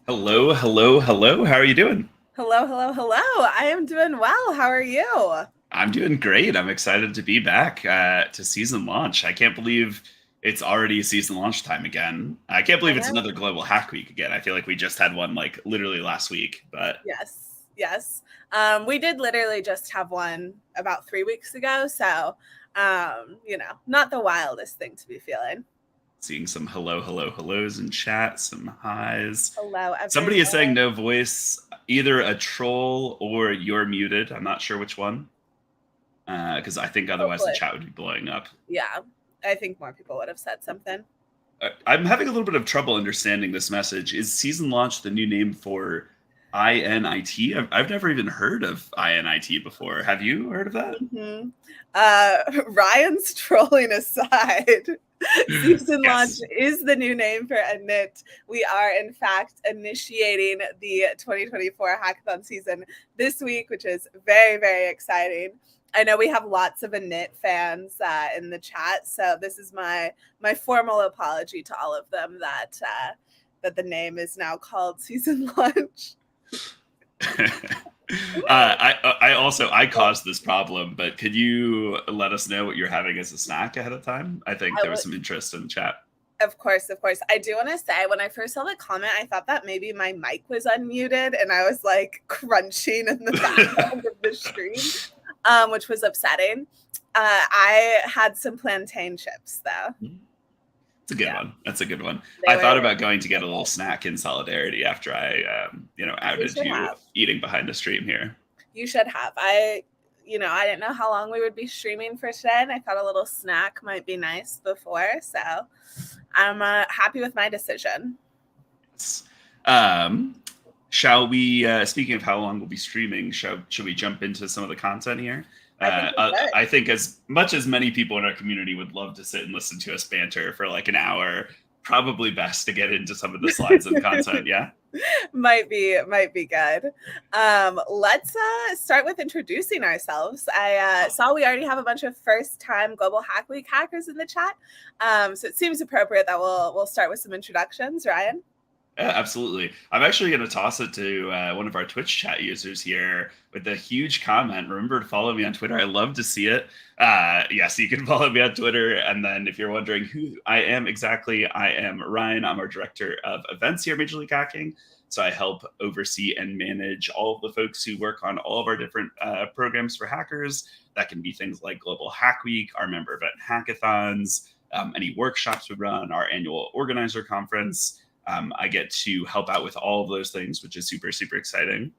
Hello, hello, hello. How are you doing? Hello, hello, hello. I am doing well. How are you? I'm doing great. I'm excited to be back to season launch. I can't believe it's already season launch time again. I can't I believe it's know. another Global Hack Week again. I feel like we just had one like literally last week, but Yes, yes. We did literally just have one about 3 weeks ago. So, not the wildest thing to be feeling. seeing some hello, hello, hellos in chat, some highs. Hello, Somebody is saying everyone. no voice, either a troll or you're muted. I'm not sure which one, because I think otherwise the Hopefully. chat would be blowing up. Yeah, I think more people would have said something. I'm having a little bit of trouble understanding this message. Is season launch the new name for INIT? I've never even heard of INIT before. Have you heard of that? Mm-hmm. Ryan's trolling aside, season launch Yes. is the new name for Init. We are, in fact, initiating the 2024 hackathon season this week, which is very, very exciting. I know we have lots of Init fans in the chat, so this is my formal apology to all of them that the name is now called season launch. I caused this problem, but could you let us know what you're having as a snack ahead of time? I think I there was will, some interest in the chat. Of course, of course. I do want to say when I first saw the comment, I thought that maybe my mic was unmuted and I was like crunching in the background of the stream, which was upsetting. I had some plantain chips though. It's a good Yeah, one. That's a good one. they I were. thought about going to get a little snack in solidarity after I, You outed should you have. eating behind the stream here. You should have. I didn't know how long we would be streaming for today, and I thought a little snack might be nice before. So I'm happy with my decision. Um, shall we? Speaking of how long we'll be streaming, should we jump into some of the content here? I think we should. I think as much as many people in our community would love to sit and listen to us banter for like an hour, probably best to get into some of the slides and content. Yeah. might be good. Let's start with introducing ourselves. I saw we already have a bunch of first-time Global Hack Week hackers in the chat, so it seems appropriate that we'll start with some introductions. Ryan. Yeah, absolutely. I'm actually going to toss it to one of our Twitch chat users here with a huge comment. Remember to follow me on Twitter. I love to see it. Yes, you can follow me on Twitter. And then if you're wondering who I am exactly, I am Ryan. I'm our director of events here at Major League Hacking. So I help oversee and manage all of the folks who work on all of our different programs for hackers. That can be things like Global Hack Week, our member event hackathons, any workshops we run, our annual organizer conference. I get to help out with all of those things, which is super, super exciting.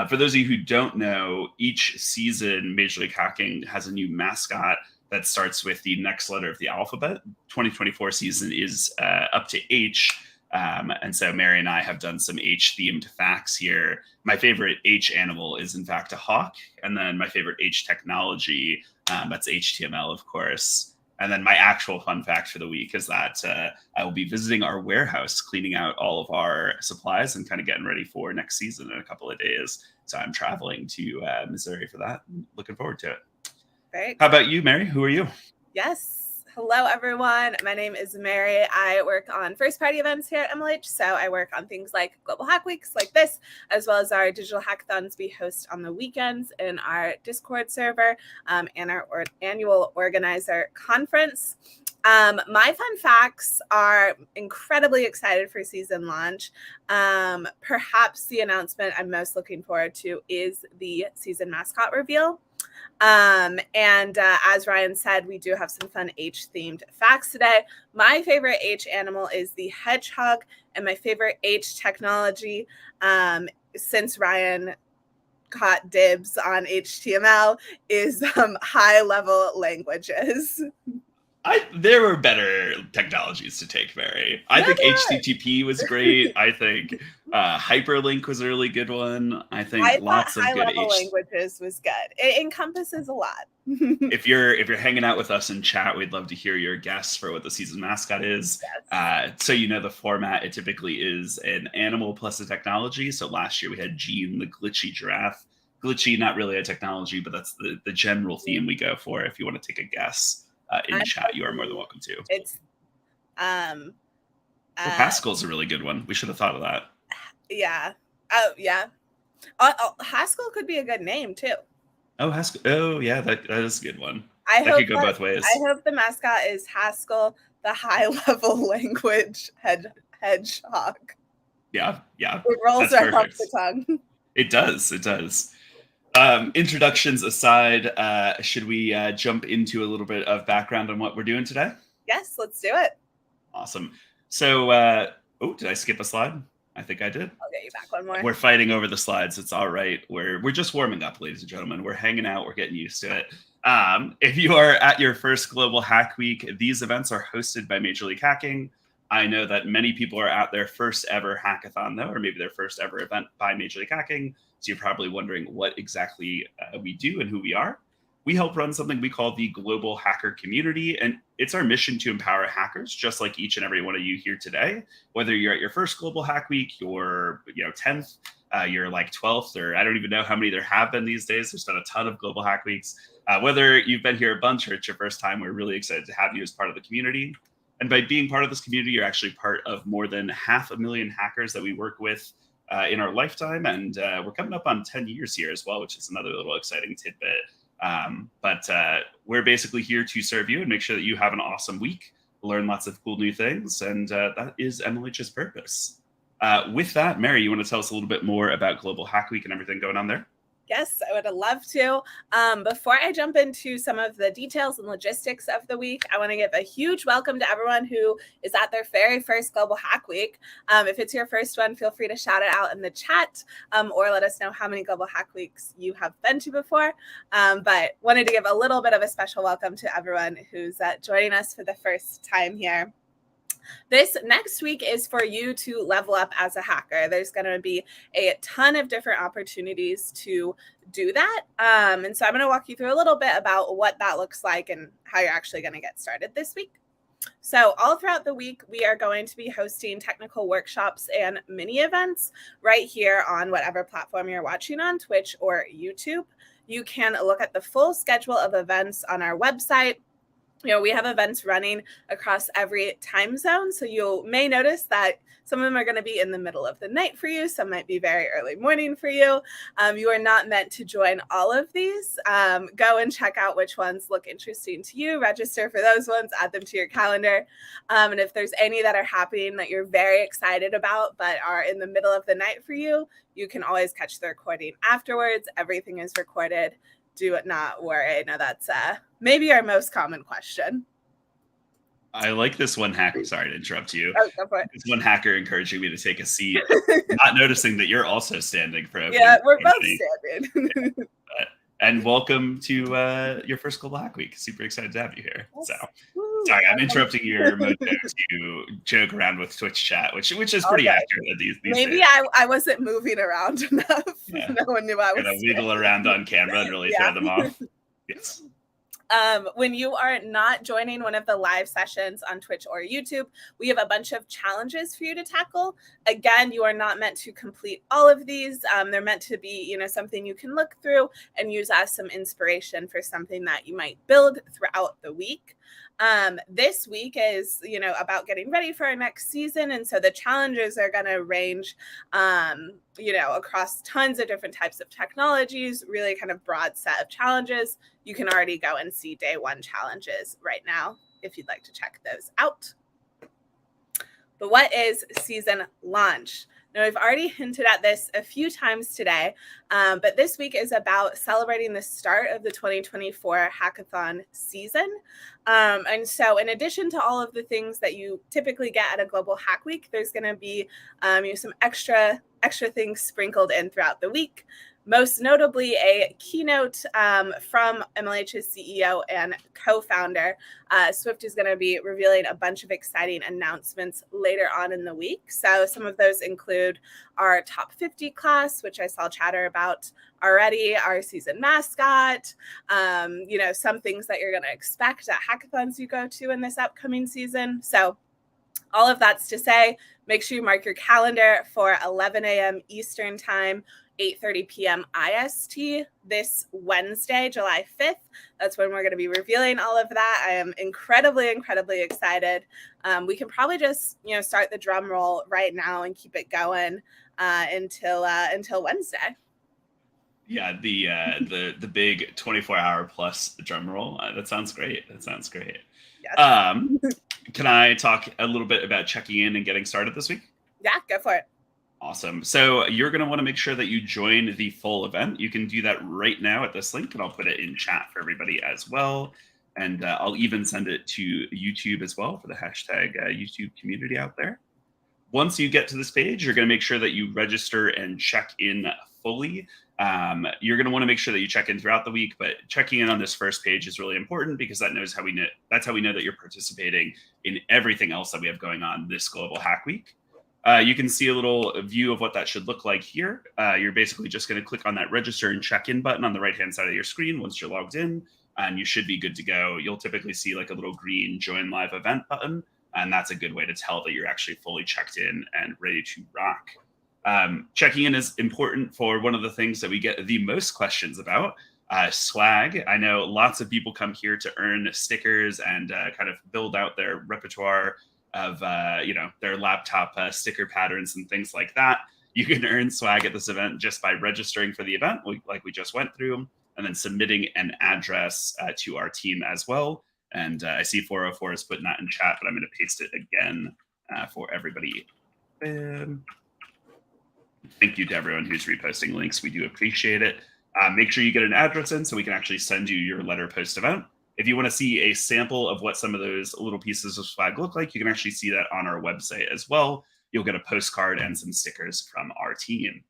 For those of you who don't know, each season, Major League Hacking has a new mascot that starts with the next letter of the alphabet. 2024 season is up to H. And so Mary and I have done some H-themed facts here. My favorite H animal is, in fact, a hawk. And then my favorite H technology, that's HTML, of course. And then my actual fun fact for the week is that I will be visiting our warehouse, cleaning out all of our supplies and kind of getting ready for next season in a couple of days. So I'm traveling to Missouri for that. Looking forward to it. Great. How about you, Mary? Who are you? Yes. Hello, everyone. My name is Mary. I work on first-party events here at MLH. So I work on things like Global Hack Weeks like this, as well as our digital hackathons we host on the weekends in our Discord server and our annual organizer conference. My fun facts are incredibly excited for season launch. Perhaps the announcement I'm most looking forward to is the season mascot reveal. As Ryan said, we do have some fun H-themed facts today. My favorite H animal is the hedgehog, and my favorite H technology, since Ryan caught dibs on HTML, is high-level languages. There were better technologies to take, Mary. I No, think there are. HTTP was great. I think hyperlink was a really good one. I think I thought lots of high good level languages was good. It encompasses a lot. If you're hanging out with us in chat, we'd love to hear your guess for what the season mascot is. Yes. So you know the format. It typically is an animal plus a technology. So last year we had Gene, the glitchy giraffe. Glitchy, not really a technology, but that's the general theme we go for. If you want to take a guess in I'm chat, you are more than welcome to. It's Haskell's a really good one. We should have thought of that. Yeah. Oh yeah. Haskell could be a good name too. Oh, Haskell. Oh, yeah, that is a good one. That could go both ways. I hope the mascot is Haskell, the high level language hedgehog. Yeah. It rolls right off the tongue. It does. Introductions aside, should we jump into a little bit of background on what we're doing today? Yes, let's do it. Awesome. So, did I skip a slide? I think I did. I'll get you back one more. We're fighting over the slides. It's all right. We're just warming up, ladies and gentlemen. We're hanging out. We're getting used to it. If you are at your first Global Hack Week, these events are hosted by Major League Hacking. I know that many people are at their first ever hackathon, though, or maybe their first ever event by Major League Hacking. So you're probably wondering what exactly we do and who we are. We help run something we call the Global Hacker Community, and it's our mission to empower hackers, just like each and every one of you here today. Whether you're at your first Global Hack Week, your 10th, you're like 12th, or I don't even know how many there have been these days. There's been a ton of Global Hack Weeks. Whether you've been here a bunch or it's your first time, we're really excited to have you as part of the community. And by being part of this community, you're actually part of more than 500,000 hackers that we work with in our lifetime. And we're coming up on 10 years here as well, which is another little exciting tidbit. But we're basically here to serve you and make sure that you have an awesome week, learn lots of cool new things, and that is MLH's purpose. With that, Mary, you want to tell us a little bit more about Global Hack Week and everything going on there? Yes, I would love to. Before I jump into some of the details and logistics of the week, I want to give a huge welcome to everyone who is at their very first Global Hack Week. If it's your first one, feel free to shout it out in the chat or let us know how many Global Hack Weeks you have been to before. But wanted to give a little bit of a special welcome to everyone who's joining us for the first time here. This next week is for you to level up as a hacker. There's going to be a ton of different opportunities to do that. And so I'm going to walk you through a little bit about what that looks like and how you're actually going to get started this week. So all throughout the week, we are going to be hosting technical workshops and mini events right here on whatever platform you're watching on, Twitch or YouTube. You can look at the full schedule of events on our website. We have events running across every time zone. So you may notice that some of them are going to be in the middle of the night for you. Some might be very early morning for you. You are not meant to join all of these. Go and check out which ones look interesting to you. Register for those ones, add them to your calendar. And if there's any that are happening that you're very excited about, but are in the middle of the night for you, you can always catch the recording afterwards. Everything is recorded. Do not worry. Now that's maybe our most common question. I like this one hacker. Sorry to interrupt you. Oh, go for it. This one hacker encouraging me to take a seat, not noticing that you're also standing for opening. Yeah, we're both standing. And welcome to your first Global Hack Week. Super excited to have you here. Yes. So, sorry, I'm interrupting your mojo to joke around with Twitch chat, which is pretty accurate these Maybe days. I wasn't moving around enough. Yeah. No one knew I was. Gonna wiggle around on camera and really throw them off. Yes. When you are not joining one of the live sessions on Twitch or YouTube, we have a bunch of challenges for you to tackle. Again, you are not meant to complete all of these. They're meant to be, something you can look through and use as some inspiration for something that you might build throughout the week. This week is, about getting ready for our next season. And so the challenges are going to range, across tons of different types of technologies, really kind of broad set of challenges. You can already go and see day one challenges right now if you'd like to check those out. But what is season launch? Now, we've already hinted at this a few times today, but this week is about celebrating the start of the 2024 hackathon season. And so in addition to all of the things that you typically get at a Global Hack Week, there's going to be some extra things sprinkled in throughout the week. most notably a keynote from MLH's CEO and co-founder. Swift is going to be revealing a bunch of exciting announcements later on in the week. So some of those include our top 50 class, which I saw chatter about already, our season mascot, some things that you're going to expect at hackathons you go to in this upcoming season. So all of that's to say, make sure you mark your calendar for 11 a.m. Eastern time, 8:30 p.m. IST this Wednesday, July 5th. That's when we're going to be revealing all of that. I am incredibly, incredibly excited. We can probably just, start the drum roll right now and keep it going until Wednesday. Yeah, the big 24-hour plus drum roll. That sounds great. Yes. Can I talk a little bit about checking in and getting started this week? Yeah, go for it. Awesome. So you're going to want to make sure that you join the full event. You can do that right now at this link, and I'll put it in chat for everybody as well. And I'll even send it to YouTube as well for the hashtag YouTube community out there. Once you get to this page, you're going to make sure that you register and check in fully. You're going to want to make sure that you check in throughout the week, but checking in on this first page is really important because that's how we know that you're participating in everything else that we have going on this Global Hack Week. You can see a little view of what that should look like here. You're basically just going to click on that register and check in button on the right-hand side of your screen once you're logged in, and you should be good to go. You'll typically see like a little green join live event button, and that's a good way to tell that you're actually fully checked in and ready to rock. Checking in is important for one of the things that we get the most questions about, swag. I know lots of people come here to earn stickers and kind of build out their repertoire of their laptop sticker patterns and things like that. You can earn swag at this event just by registering for the event, like we just went through, and then submitting an address to our team as well. And I see 404 is putting that in chat, but I'm going to paste it again for everybody. Thank you to everyone who's reposting links. We do appreciate it. Make sure you get an address in so we can actually send you your letter post event. If you want to see a sample of what some of those little pieces of swag look like, you can actually see that on our website as well. You'll get a postcard and some stickers from our team.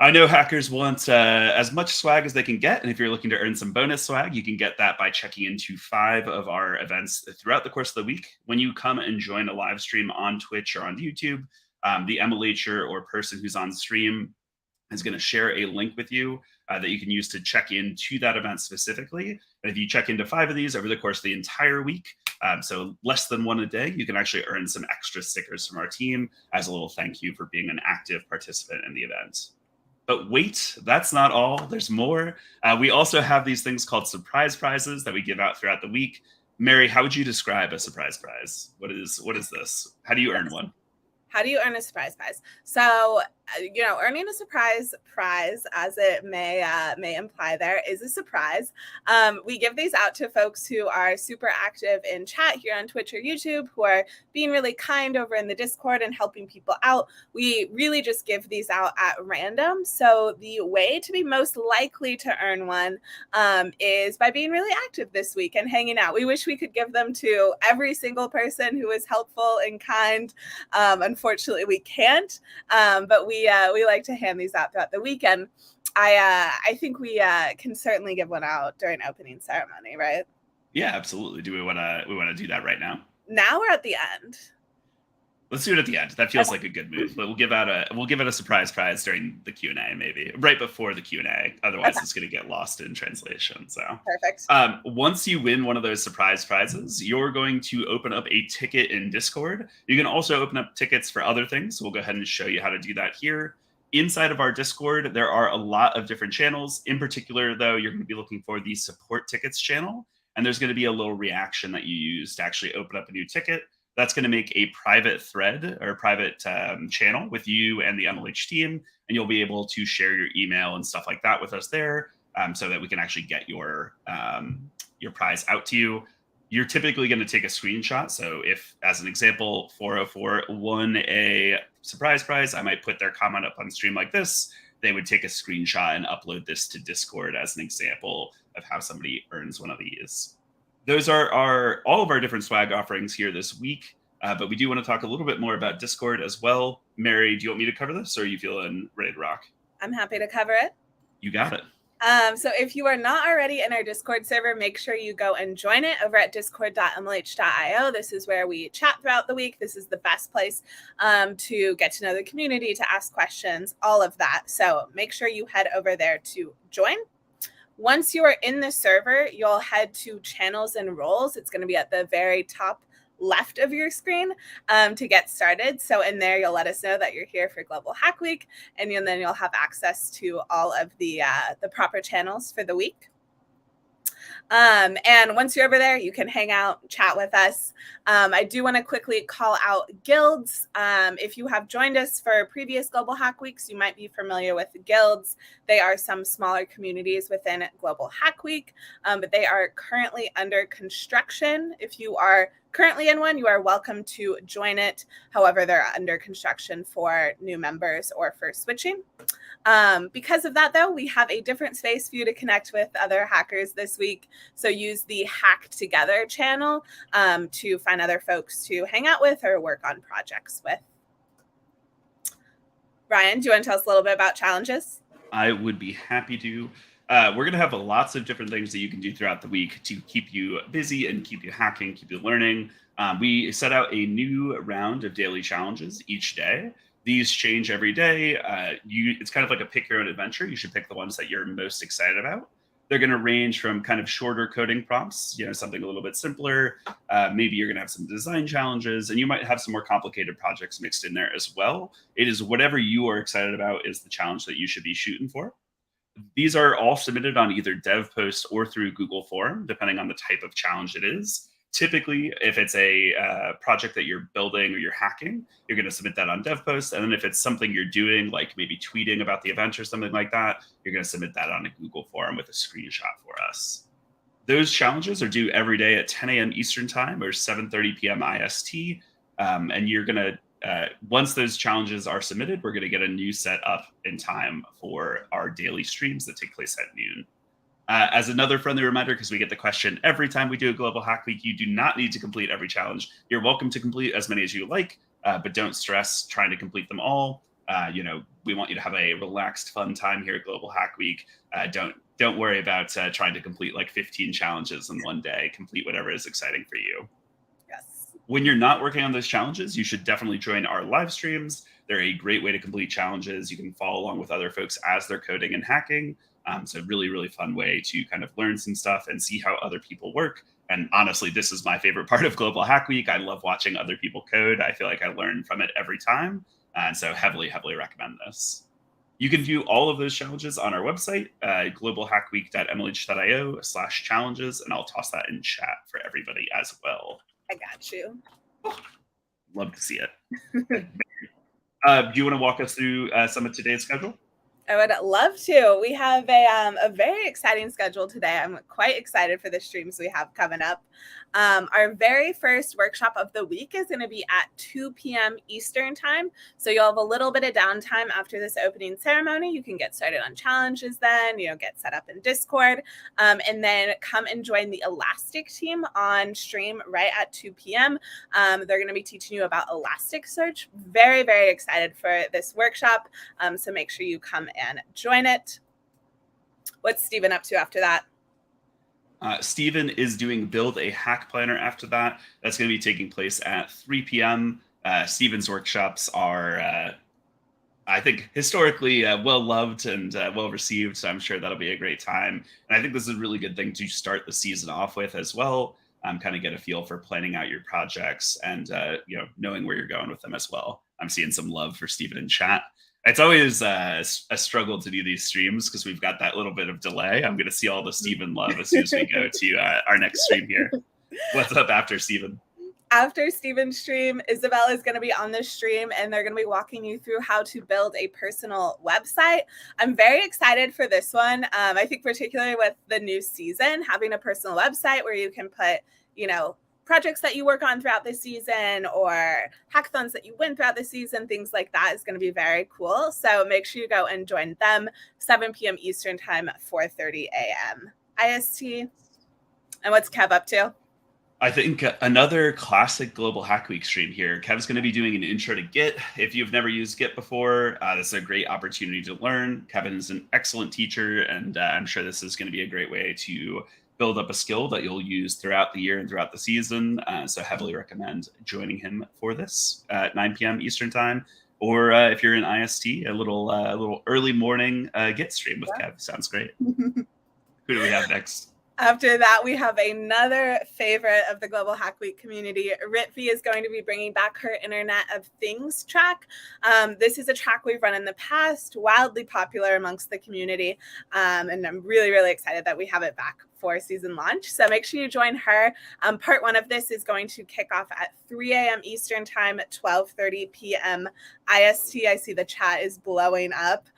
I know hackers want as much swag as they can get, and if you're looking to earn some bonus swag, you can get that by checking into 5 of our events throughout the course of the week. When you come and join a live stream on Twitch or on YouTube, the MLHer or person who's on stream is going to share a link with you that you can use to check into that event specifically. And if you check into 5 of these over the course of the entire week, so less than 1 a day, you can actually earn some extra stickers from our team as a little thank you for being an active participant in the event. But wait, that's not all. There's more. We also have these things called surprise prizes that we give out throughout the week. Mary, how would you describe a surprise prize? What is this? How do you earn one? How do you earn a surprise prize? So, earning a surprise prize, as it may imply there, is a surprise. We give these out to folks who are super active in chat here on Twitch or YouTube, who are being really kind over in the Discord and helping people out. We really just give these out at random. So the way to be most likely to earn one is by being really active this week and hanging out. We wish we could give them to every single person who is helpful and kind. Unfortunately, we can't, but we like to hand these out throughout the weekend. I think we can certainly give one out during opening ceremony, right? Yeah, absolutely. Do we want to do that right now? Now we're at the end. Let's do it at the end. That feels like a good move. But we'll give out a surprise prize during the Q&A, maybe right before the Q&A. Otherwise, It's going to get lost in translation. So perfect. Once you win one of those surprise prizes, you're going to open up a ticket in Discord. You can also open up tickets for other things. So we'll go ahead and show you how to do that here. Inside of our Discord, there are a lot of different channels. In particular, though, you're going to be looking for the support tickets channel, and there's going to be a little reaction that you use to actually open up a new ticket. That's going to make a private thread or a private channel with you and the MLH team, and you'll be able to share your email and stuff like that with us there, so that we can actually get your prize out to you. You're typically going to take a screenshot. So if, as an example, 404 won a surprise prize, I might put their comment up on stream like this. They would take a screenshot and upload this to Discord as an example of how somebody earns one of these. Those are all of our different swag offerings here this week, but we do want to talk a little bit more about Discord as well. Mary, do you want me to cover this, or are you feeling ready to rock? I'm happy to cover it. You got it. So if you are not already in our Discord server, make sure you go and join it over at discord.mlh.io. This is where we chat throughout the week. This is the best place to get to know the community, to ask questions, all of that. So make sure you head over there to join. Once you are in the server, you'll head to channels and roles. It's going to be at the very top left of your screen to get started. So in there, you'll let us know that you're here for Global Hack Week, and then you'll have access to all of the proper channels for the week. And once you're over there, you can hang out, chat with us. I do want to quickly call out guilds. If you have joined us for previous Global Hack Weeks, you might be familiar with guilds. They are some smaller communities within Global Hack Week, but they are currently under construction. If you are currently in one, you are welcome to join it. However, they're under construction for new members or for switching. Because of that, though, we have a different space for you to connect with other hackers this week. So use the Hack Together channel to find other folks to hang out with or work on projects with. Ryan, do you want to tell us a little bit about challenges? I would be happy to. We're going to have lots of different things that you can do throughout the week to keep you busy and keep you hacking, keep you learning. We set out a new round of daily challenges each day. These change every day. It's kind of like a pick your own adventure. You should pick the ones that you're most excited about. They're going to range from kind of shorter coding prompts, something a little bit simpler. Maybe you're going to have some design challenges, and you might have some more complicated projects mixed in there as well. It is whatever you are excited about is the challenge that you should be shooting for. These are all submitted on either DevPost or through Google Form, depending on the type of challenge it is. Typically, if it's a project that you're building or you're hacking, you're going to submit that on DevPost. And then if it's something you're doing, like maybe tweeting about the event or something like that, you're going to submit that on a Google Form with a screenshot for us. Those challenges are due every day at 10 a.m. Eastern Time or 7:30 p.m. IST. And you're going to once those challenges are submitted, we're going to get a new set up in time for our daily streams that take place at noon. As another friendly reminder, because we get the question every time we do a Global Hack Week, you do not need to complete every challenge. You're welcome to complete as many as you like, but don't stress trying to complete them all. We want you to have a relaxed, fun time here at Global Hack Week. Don't worry about trying to complete like 15 challenges in one day. Complete whatever is exciting for you. When you're not working on those challenges, you should definitely join our live streams. They're a great way to complete challenges. You can follow along with other folks as they're coding and hacking. It's a really, really fun way to kind of learn some stuff and see how other people work. And honestly, this is my favorite part of Global Hack Week. I love watching other people code. I feel like I learn from it every time. And so heavily, heavily recommend this. You can view all of those challenges on our website, globalhackweek.mlh.io/challenges, and I'll toss that in chat for everybody as well. I got you. Love to see it. Do you want to walk us through some of today's schedule? I would love to. We have a very exciting schedule today. I'm quite excited for the streams we have coming up. Our very first workshop of the week is going to be at 2 p.m. Eastern time. So you'll have a little bit of downtime after this opening ceremony. You can get started on challenges then, get set up in Discord, and then come and join the Elastic team on stream right at 2 p.m. They're going to be teaching you about Elasticsearch. Very, very excited for this workshop. So make sure you come and join it. What's Steven up to after that? Steven is doing Build a Hack Planner after that. That's going to be taking place at 3 p.m. Steven's workshops are, I think, historically well-loved and well-received, so I'm sure that'll be a great time. And I think this is a really good thing to start the season off with as well, kind of get a feel for planning out your projects and knowing where you're going with them as well. I'm seeing some love for Steven in chat. It's always a struggle to do these streams because we've got that little bit of delay. I'm going to see all the Steven love as soon as we go to our next stream here. What's up after Steven? After Steven's stream, Isabella is going to be on the stream, and they're going to be walking you through how to build a personal website. I'm very excited for this one. I think particularly with the new season, having a personal website where you can put, projects that you work on throughout the season or hackathons that you win throughout the season, things like that is going to be very cool. So make sure you go and join them 7 p.m. Eastern time, 4:30 a.m. IST. And what's Kev up to? I think another classic Global Hack Week stream here. Kev's going to be doing an intro to Git. If you've never used Git before, this is a great opportunity to learn. Kevin is an excellent teacher, and I'm sure this is going to be a great way to build up a skill that you'll use throughout the year and throughout the season. So heavily recommend joining him for this at 9 p.m. Eastern time. Or if you're in IST, a little early morning Git stream with Kev. Sounds great. Who do we have next? After that, we have another favorite of the Global Hack Week community. Ritvi is going to be bringing back her Internet of Things track. This is a track we've run in the past, wildly popular amongst the community. And I'm really, really excited that we have it back for season launch. So make sure you join her. Part one of this is going to kick off at 3 a.m. Eastern time at 12:30 p.m. IST. I see the chat is blowing up.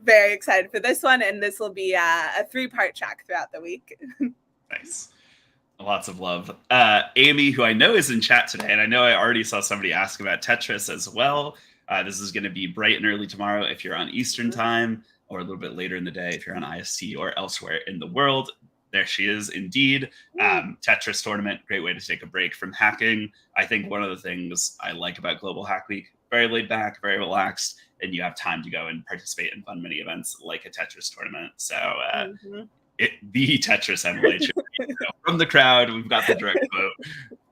Very excited for this one. And this will be a 3-part track throughout the week. Nice. Lots of love. Amy, who I know is in chat today, and I know I already saw somebody ask about Tetris as well. This is going to be bright and early tomorrow if you're on Eastern time, or a little bit later in the day if you're on IST or elsewhere in the world. There she is indeed. Tetris tournament, great way to take a break from hacking. I think one of the things I like about Global Hack Week, very laid back, very relaxed, and you have time to go and participate in fun mini events like a Tetris tournament. So the Tetris MLH. From the crowd, we've got the direct quote.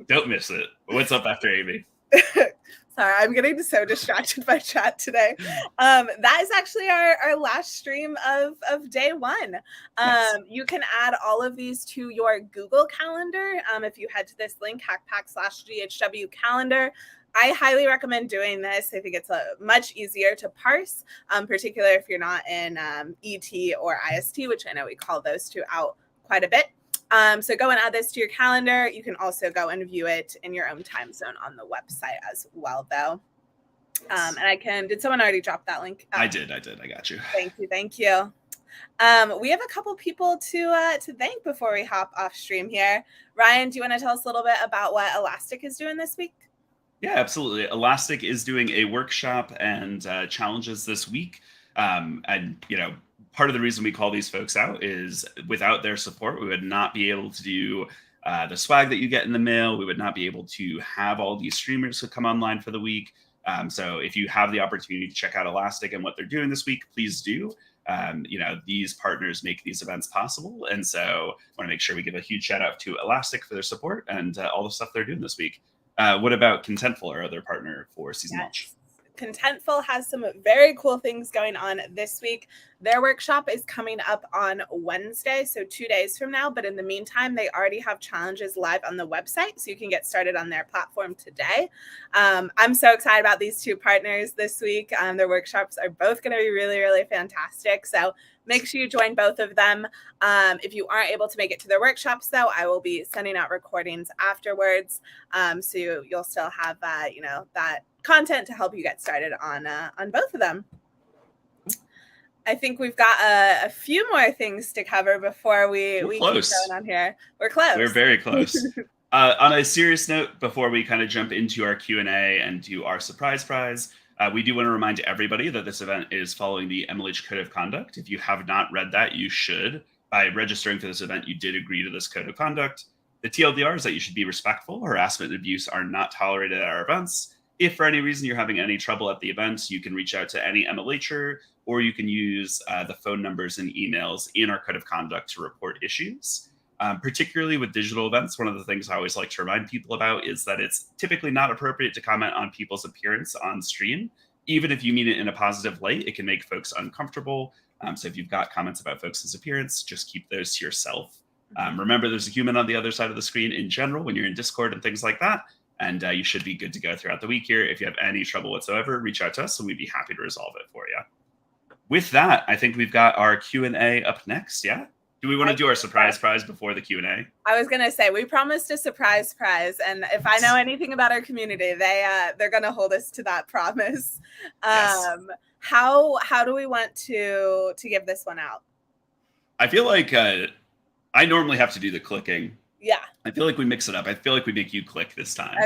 Don't miss it. What's up after Amy? Sorry, I'm getting so distracted by chat today. That is actually our last stream of day one. Nice. You can add all of these to your Google Calendar. If you head to this link, hackpack/GHW calendar. I highly recommend doing this. I think it's much easier to parse, particularly if you're not in ET or IST, which I know we call those two out quite a bit. So go and add this to your calendar. You can also go and view it in your own time zone on the website as well, though. And did someone already drop that link? I did. I got you. Thank you. We have a couple people to thank before we hop off stream here. Ryan, do you want to tell us a little bit about what Elastic is doing this week? Yeah, absolutely. Elastic is doing a workshop and challenges this week. And, part of the reason we call these folks out is without their support, we would not be able to do the swag that you get in the mail. We would not be able to have all these streamers who come online for the week. So if you have the opportunity to check out Elastic and what they're doing this week, please do. These partners make these events possible. And so I want to make sure we give a huge shout out to Elastic for their support and all the stuff they're doing this week. What about Contentful, our other partner for season launch? Contentful has some very cool things going on this week. Their workshop is coming up on Wednesday, so 2 days from now. But in the meantime, they already have challenges live on the website, so you can get started on their platform today. I'm so excited about these two partners this week. Their workshops are both going to be really, really fantastic. So make sure you join both of them. If you aren't able to make it to their workshops, though, I will be sending out recordings afterwards. So you'll still have, that content to help you get started on both of them. I think we've got a few more things to cover before we keep going on here. We're close. We're very close. On a serious note, before we kind of jump into our Q&A and do our surprise prize, we do want to remind everybody that this event is following the MLH Code of Conduct. If you have not read that, you should. By registering for this event, you did agree to this Code of Conduct. The TLDR is that you should be respectful. Harassment and abuse are not tolerated at our events. If for any reason you're having any trouble at the event, you can reach out to any MLHer, or you can use the phone numbers and emails in our Code of Conduct to report issues. Particularly with digital events, one of the things I always like to remind people about is that it's typically not appropriate to comment on people's appearance on stream. Even if you mean it in a positive light, it can make folks uncomfortable. So if you've got comments about folks' appearance, just keep those to yourself. Remember, there's a human on the other side of the screen in general when you're in Discord and things like that. And you should be good to go throughout the week here. If you have any trouble whatsoever, reach out to us and we'd be happy to resolve it for you. With that, I think we've got our Q&A up next, yeah? Do we want to do our surprise prize before the Q&A? I was going to say, we promised a surprise prize. And if I know anything about our community, they're going to hold us to that promise. Yes. How do we want to give this one out? I feel like I normally have to do the clicking. Yeah. I feel like we mix it up. I feel like we make you click this time.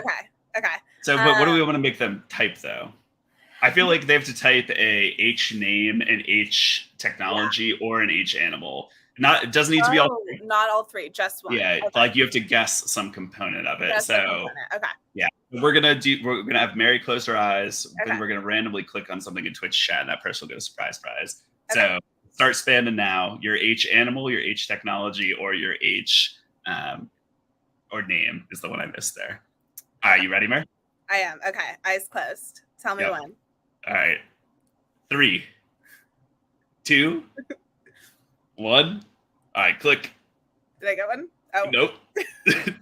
Okay. So but what do we want to make them type, though? I feel like they have to type a H name, an H technology, or an H animal. It doesn't need to be all Oh, three. not all three, just one. Yeah, Okay. like you have to guess some component of it. Just the So component. Okay. yeah, we're gonna have Mary close her eyes. Okay. We're gonna randomly click on something in Twitch chat, and that person will go surprise, prize. Okay. So start spamming now. Your H animal, your H technology, or your H or name is the one I missed there. All right, you ready, Mary? I am. Okay. Eyes closed. Tell me Yep. when. All right. 3, 2, 1. All right, click. Did I get one? Oh. Nope.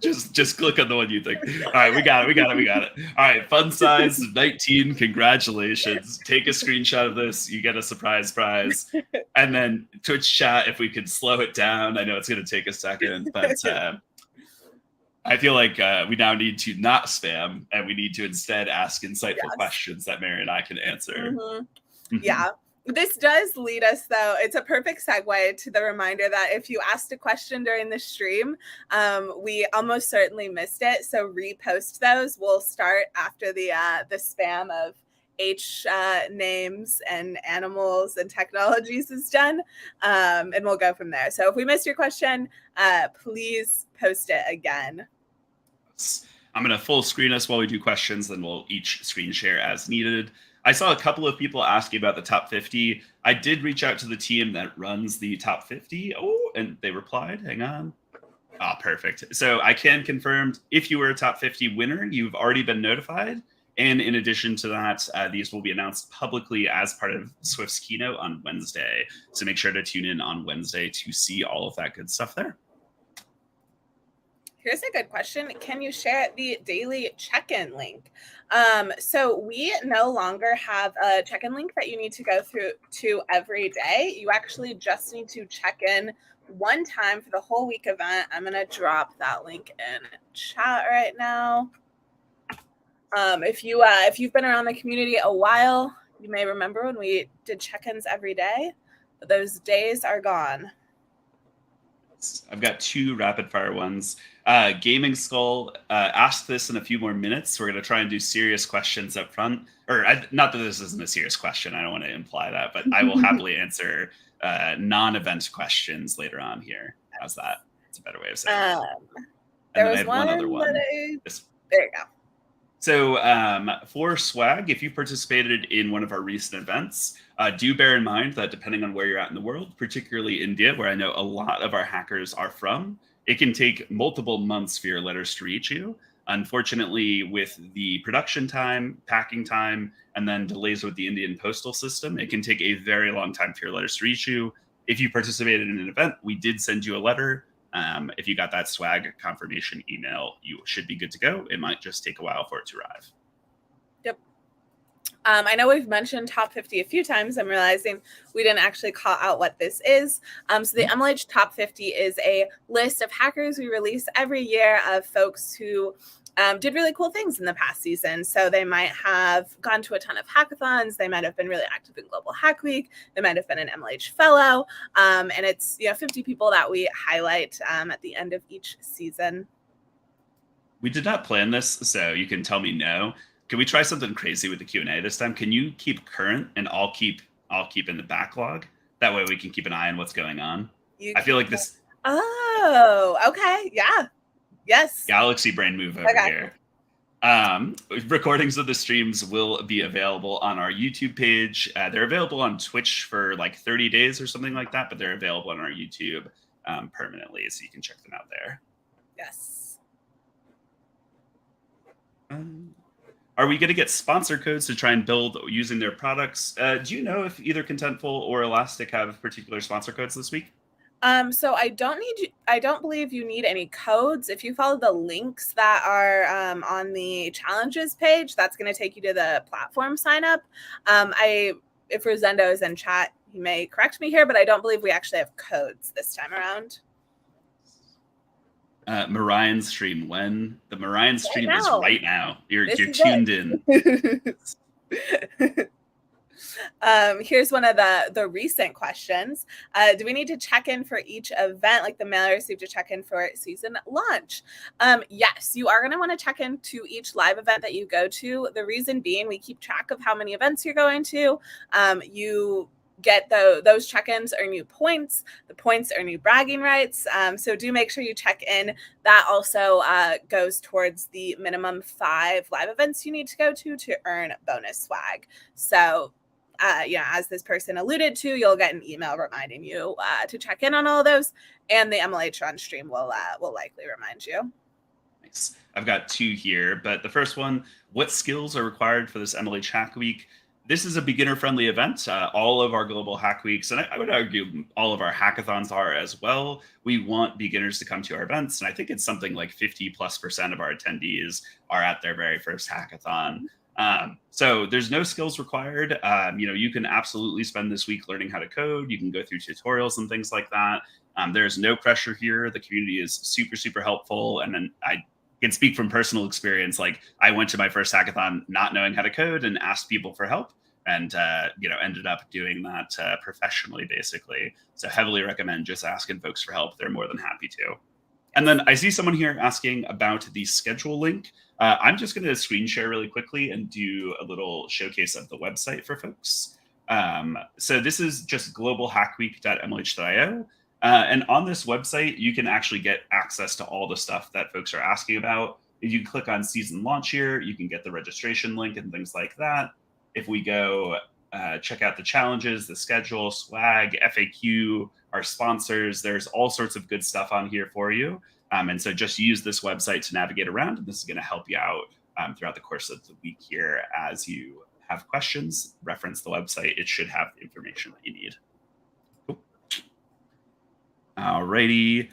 just click on the one you think. All right, we got it. All right, fun size 19. Congratulations. Take a screenshot of this. You get a surprise prize. And then Twitch chat, if we could slow it down. I know it's going to take a second, but I feel like we now need to not spam, and we need to instead ask insightful questions that Mary and I can answer. Yeah. This does lead us, though. It's a perfect segue to the reminder that if you asked a question during the stream, we almost certainly missed it. So repost those. We'll start after the spam of H names and animals and technologies is done, and we'll go from there. So if we missed your question, please post it again. I'm going to full screen us while we do questions, then we'll each screen share as needed. I saw a couple of people asking about the top 50. I did reach out to the team that runs the top 50. Oh, and they replied. Hang on. Oh, perfect. So I can confirm if you were a top 50 winner, you've already been notified. And in addition to that, these will be announced publicly as part of Swift's keynote on Wednesday. So make sure to tune in on Wednesday to see all of that good stuff there. Here's a good question. Can you share the daily check-in link? So we no longer have a check-in link that you need to go through to every day. You actually just need to check in one time for the whole week event. I'm going to drop that link in chat right now. If you've been around the community a while, you may remember when we did check-ins every day, but those days are gone. I've got 2 rapid fire ones. Gaming Skull asked this in a few more minutes. We're going to try and do serious questions up front. Not that this isn't a serious question. I don't want to imply that, but I will happily answer non-event questions later on here. How's that? It's a better way of saying it. There was one other one. There you go. So for swag, if you participated in one of our recent events, do bear in mind that depending on where you're at in the world, particularly India, where I know a lot of our hackers are from, it can take multiple months for your letters to reach you. Unfortunately, with the production time, packing time, and then delays with the Indian postal system, it can take a very long time for your letters to reach you. If you participated in an event, we did send you a letter. If you got that swag confirmation email, you should be good to go. It might just take a while for it to arrive. Yep. I know we've mentioned top 50 a few times. I'm realizing we didn't actually call out what this is. So the MLH Top 50 is a list of hackers we release every year of folks who did really cool things in the past season. So they might have gone to a ton of hackathons. They might have been really active in Global Hack Week. They might have been an MLH fellow. And it's 50 people that we highlight at the end of each season. We did not plan this, so you can tell me no. Can we try something crazy with the Q&A this time? Can you keep current and I'll keep in the backlog? That way we can keep an eye on what's going on. I feel like this. Oh, okay. Yeah. Yes. Galaxy brain move over here. Recordings of the streams will be available on our YouTube page. They're available on Twitch for like 30 days or something like that, but they're available on our YouTube permanently, so you can check them out there. Yes. Are we going to get sponsor codes to try and build using their products? Do you know if either Contentful or Elastic have particular sponsor codes this week? So I don't believe you need any codes. If you follow the links that are on the challenges page, that's going to take you to the platform sign up. If Rosendo is in chat, he may correct me here, but I don't believe we actually have codes this time around. Marion stream when? The Marion stream is right now. You're This is tuned in. Here's one of the recent questions. Do we need to check in for each event, like the mailer received to check in for season launch? Yes, you are going to want to check in to each live event that you go to. The reason being, we keep track of how many events you're going to. You get those check-ins earn you points. The points earn you bragging rights. So do make sure you check in. That also goes towards the minimum 5 live events you need to go to earn bonus swag. So as this person alluded to, you'll get an email reminding you to check in on all of those, and the MLH Run stream will likely remind you. Nice. I've got 2 here, but the first one: what skills are required for this MLH Hack Week? This is a beginner-friendly event. All of our global hack weeks, and I would argue all of our hackathons are as well. We want beginners to come to our events, and I think it's something like 50+% of our attendees are at their very first hackathon. So there's no skills required. You can absolutely spend this week learning how to code. You can go through tutorials and things like that. There's no pressure here. The community is super, super helpful, and then I can speak from personal experience. Like, I went to my first hackathon not knowing how to code and asked people for help, and ended up doing that professionally, basically. So heavily recommend just asking folks for help. They're more than happy to. And then I see someone here asking about the schedule link. I'm just going to screen share really quickly and do a little showcase of the website for folks. So this is just globalhackweek.mlh.io. And on this website, you can actually get access to all the stuff that folks are asking about. If you click on season launch here, you can get the registration link and things like that. If we go check out the challenges, the schedule, swag, FAQ, our sponsors, there's all sorts of good stuff on here for you. And so just use this website to navigate around, and this is going to help you out throughout the course of the week here. As you have questions, reference the website. It should have the information that you need. Cool. Alrighty.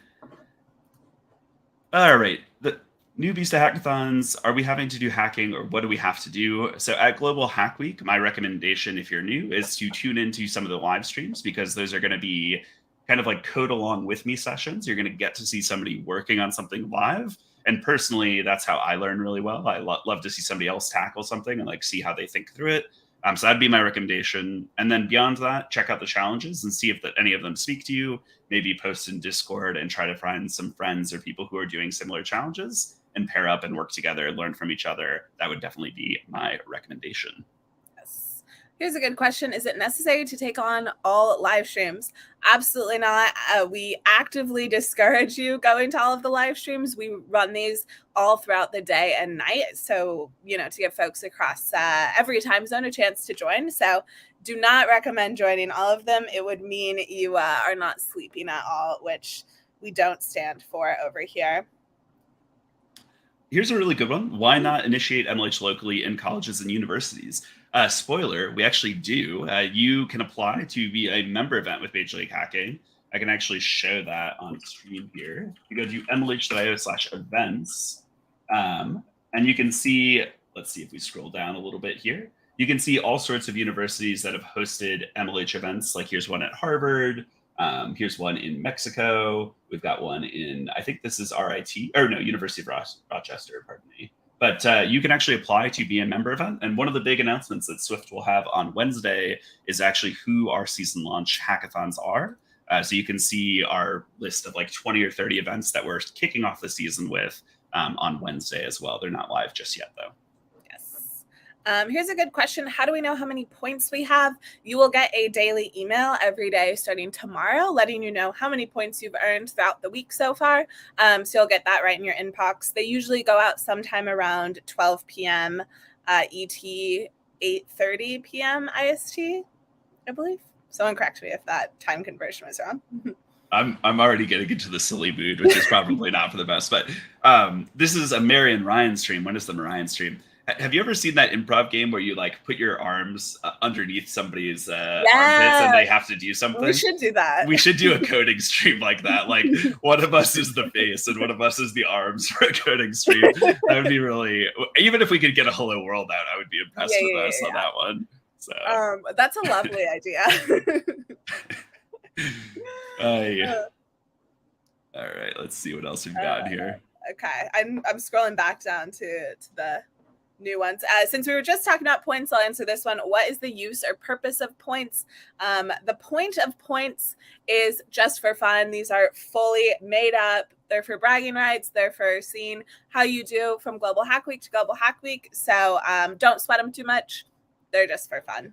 All right. The newbies to hackathons, are we having to do hacking, or what do we have to do? So at Global Hack Week, my recommendation, if you're new, is to tune into some of the live streams, because those are going to be kind of like code along with me sessions. You're going to get to see somebody working on something live. And personally, that's how I learn really well. I love to see somebody else tackle something and see how they think through it. So that'd be my recommendation. And then beyond that, check out the challenges and see if any of them speak to you. Maybe post in Discord and try to find some friends or people who are doing similar challenges and pair up and work together and learn from each other. That would definitely be my recommendation. Yes. Here's a good question. Is it necessary to take on all live streams? Absolutely not. We actively discourage you going to all of the live streams. We run these all throughout the day and night. So, to give folks across every time zone a chance to join. So do not recommend joining all of them. It would mean you are not sleeping at all, which we don't stand for over here. Here's a really good one. Why not initiate MLH locally in colleges and universities? Spoiler, we actually do. You can apply to be a member event with Major League Hacking. I can actually show that on screen here. You go to mlh.io/events, and you can see, let's see if we scroll down a little bit here. You can see all sorts of universities that have hosted MLH events. Like, here's one at Harvard. Here's one in Mexico. We've got one in, I think this is University of Rochester, pardon me. But you can actually apply to be a member event. And one of the big announcements that Swift will have on Wednesday is actually who our season launch hackathons are. So you can see our list of 20 or 30 events that we're kicking off the season with on Wednesday as well. They're not live just yet, though. Here's a good question. How do we know how many points we have? You will get a daily email every day starting tomorrow, letting you know how many points you've earned throughout the week so far. So you'll get that right in your inbox. They usually go out sometime around 12 p.m. ET, 8:30 p.m. IST, I believe. Someone correct me if that time conversion was wrong. I'm already getting into the silly mood, which is probably not for the best. But this is a Mary and Ryan stream. When is the Ryan stream? Have you ever seen that improv game where you put your arms underneath somebody's armpits and they have to do something? We should do that. We should do a coding stream like that. One of us is the face and one of us is the arms for a coding stream. That would be really, even if we could get a Hello World out, I would be impressed with us on that one. So that's a lovely idea. All right, let's see what else we've got here. Okay, I'm scrolling back down to the new ones. Since we were just talking about points, I'll answer this one. What is the use or purpose of points? The point of points is just for fun. These are fully made up. They're for bragging rights. They're for seeing how you do from Global Hack Week to Global Hack Week. So don't sweat them too much. They're just for fun.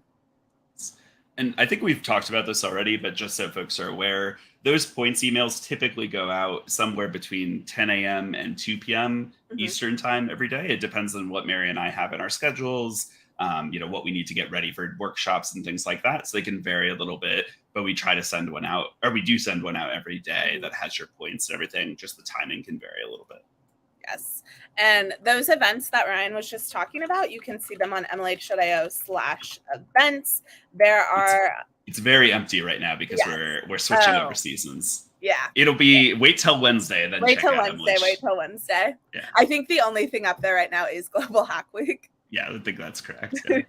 And I think we've talked about this already, but just so folks are aware, those points emails typically go out somewhere between 10 a.m. and 2 p.m. Eastern time every day. It depends on what Mary and I have in our schedules, what we need to get ready for workshops and things like that. So they can vary a little bit, but we try to send one out, or we do send one out every day that has your points and everything. Just the timing can vary a little bit. Yes. And those events that Ryan was just talking about, you can see them on mlh.io/events. There are... It's very empty right now because we're switching over seasons. Yeah. It'll be wait till Wednesday, then wait check till out Wednesday. Wait till Wednesday. Yeah. I think the only thing up there right now is Global Hack Week. Yeah, I think that's correct. Yeah.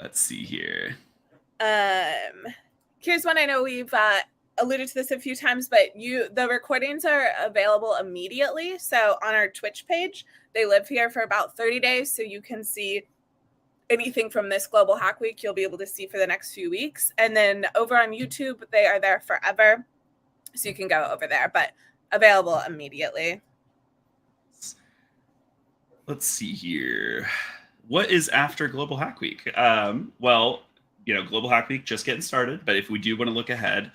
Let's see here. Here's one I know we've alluded to this a few times, but the recordings are available immediately. So on our Twitch page, they live here for about 30 days. So you can see anything from this Global Hack Week you'll be able to see for the next few weeks. And then over on YouTube, they are there forever. So you can go over there, but available immediately. Let's see here. What is after Global Hack Week? Global Hack Week just getting started, but if we do want to look ahead,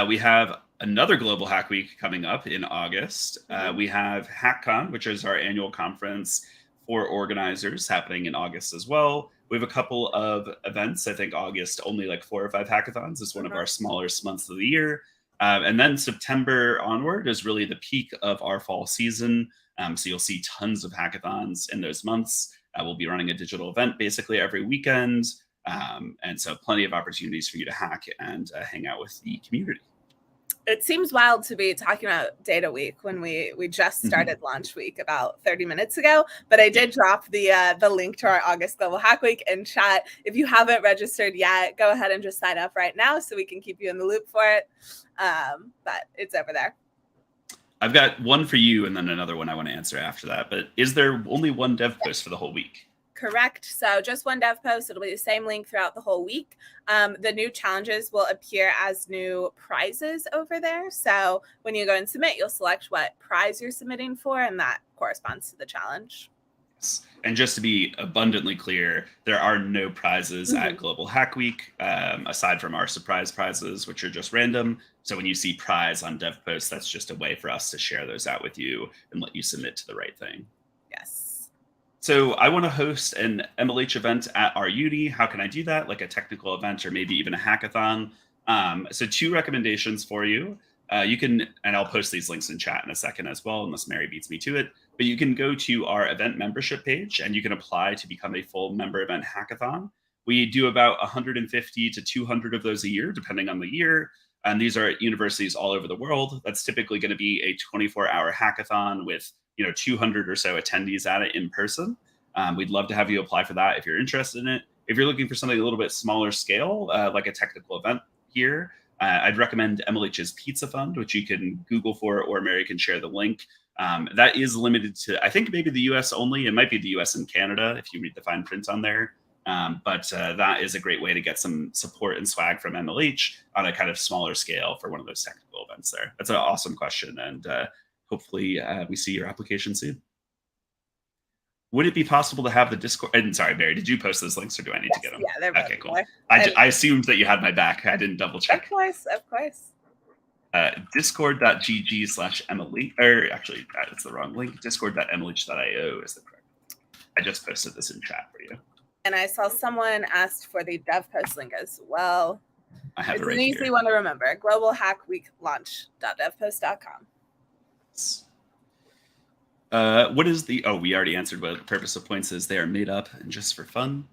we have another Global Hack Week coming up in August. We have HackCon, which is our annual conference for organizers, happening in August as well. We have a couple of events. I think August, only like 4 or 5 hackathons is one of our smallest months of the year. And then September onward is really the peak of our fall season. So you'll see tons of hackathons in those months. We'll be running a digital event basically every weekend. And so plenty of opportunities for you to hack and hang out with the community. It seems wild to be talking about Data Week when we just started Launch Week about 30 minutes ago, but I did drop the link to our August Global Hack Week in chat. If you haven't registered yet, go ahead and just sign up right now so we can keep you in the loop for it. But it's over there. I've got one for you and then another one I want to answer after that. But is there only one dev post for the whole week? Correct. So just one dev post. It'll be the same link throughout the whole week. The new challenges will appear as new prizes over there. So when you go and submit, you'll select what prize you're submitting for, and that corresponds to the challenge. Yes. And just to be abundantly clear, there are no prizes at Global Hack Week, aside from our surprise prizes, which are just random. So when you see prize on dev posts, that's just a way for us to share those out with you and let you submit to the right thing. Yes. So I want to host an MLH event at our uni. How can I do that? Like a technical event or maybe even a hackathon. So 2 recommendations for you. You can, and I'll post these links in chat in a second as well, unless Mary beats me to it. But you can go to our event membership page and you can apply to become a full member event hackathon. We do about 150 to 200 of those a year, depending on the year. And these are at universities all over the world. That's typically going to be a 24-hour hackathon with 200 or so attendees at it in person. We'd love to have you apply for that if you're interested in it. If you're looking for something a little bit smaller scale, like a technical event here, I'd recommend MLH's Pizza Fund, which you can Google for, or Mary can share the link. That is limited to, I think, maybe the US only. It might be the US and Canada if you read the fine print on there. But that is a great way to get some support and swag from MLH on a kind of smaller scale for one of those technical events there. That's an awesome question. And hopefully we see your application soon. Would it be possible to have the Discord? And sorry, Mary, did you post those links or do I need to get them? Yeah, they're okay, cool. I assumed that you had my back. I didn't double check. Of course. Discord.gg/MLH, or actually, that's the wrong link. Discord.mlh.io is the correct link. I just posted this in chat for you. And I saw someone asked for the dev post link as well. I have it's it right an easy here. one to remember. globalhackweeklaunch.devpost.com. What is the, we already answered what the purpose of points is. They are made up and just for fun.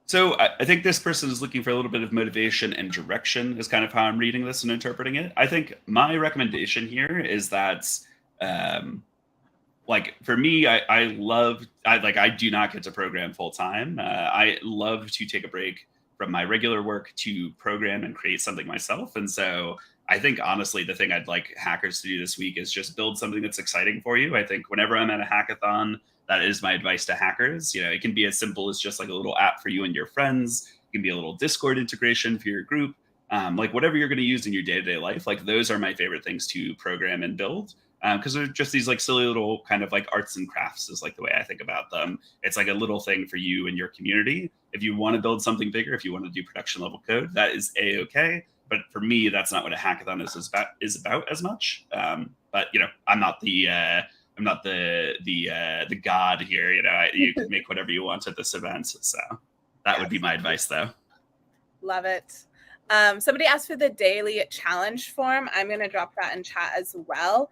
So I think this person is looking for a little bit of motivation and direction is kind of how I'm reading this and interpreting it. I think my recommendation here is that, like for me, I do not get to program full time. I love to take a break from my regular work to program and create something myself. And so I think honestly, the thing I'd like hackers to do this week is just build something that's exciting for you. I think whenever I'm at a hackathon, that is my advice to hackers. It can be as simple as just like a little app for you and your friends. It can be a little Discord integration for your group. Like whatever you're going to use in your day-to-day life, like those are my favorite things to program and build, because they're just these like silly little kind of like arts and crafts is like the way I think about them. It's like a little thing for you and your community. If you want to build something bigger, if you want to do production level code, that is a-okay. But for me, that's not what a hackathon is about as much. But I'm not the god here. You can make whatever you want at this event. So that would be my advice, though. Love it. Somebody asked for the daily challenge form. I'm going to drop that in chat as well.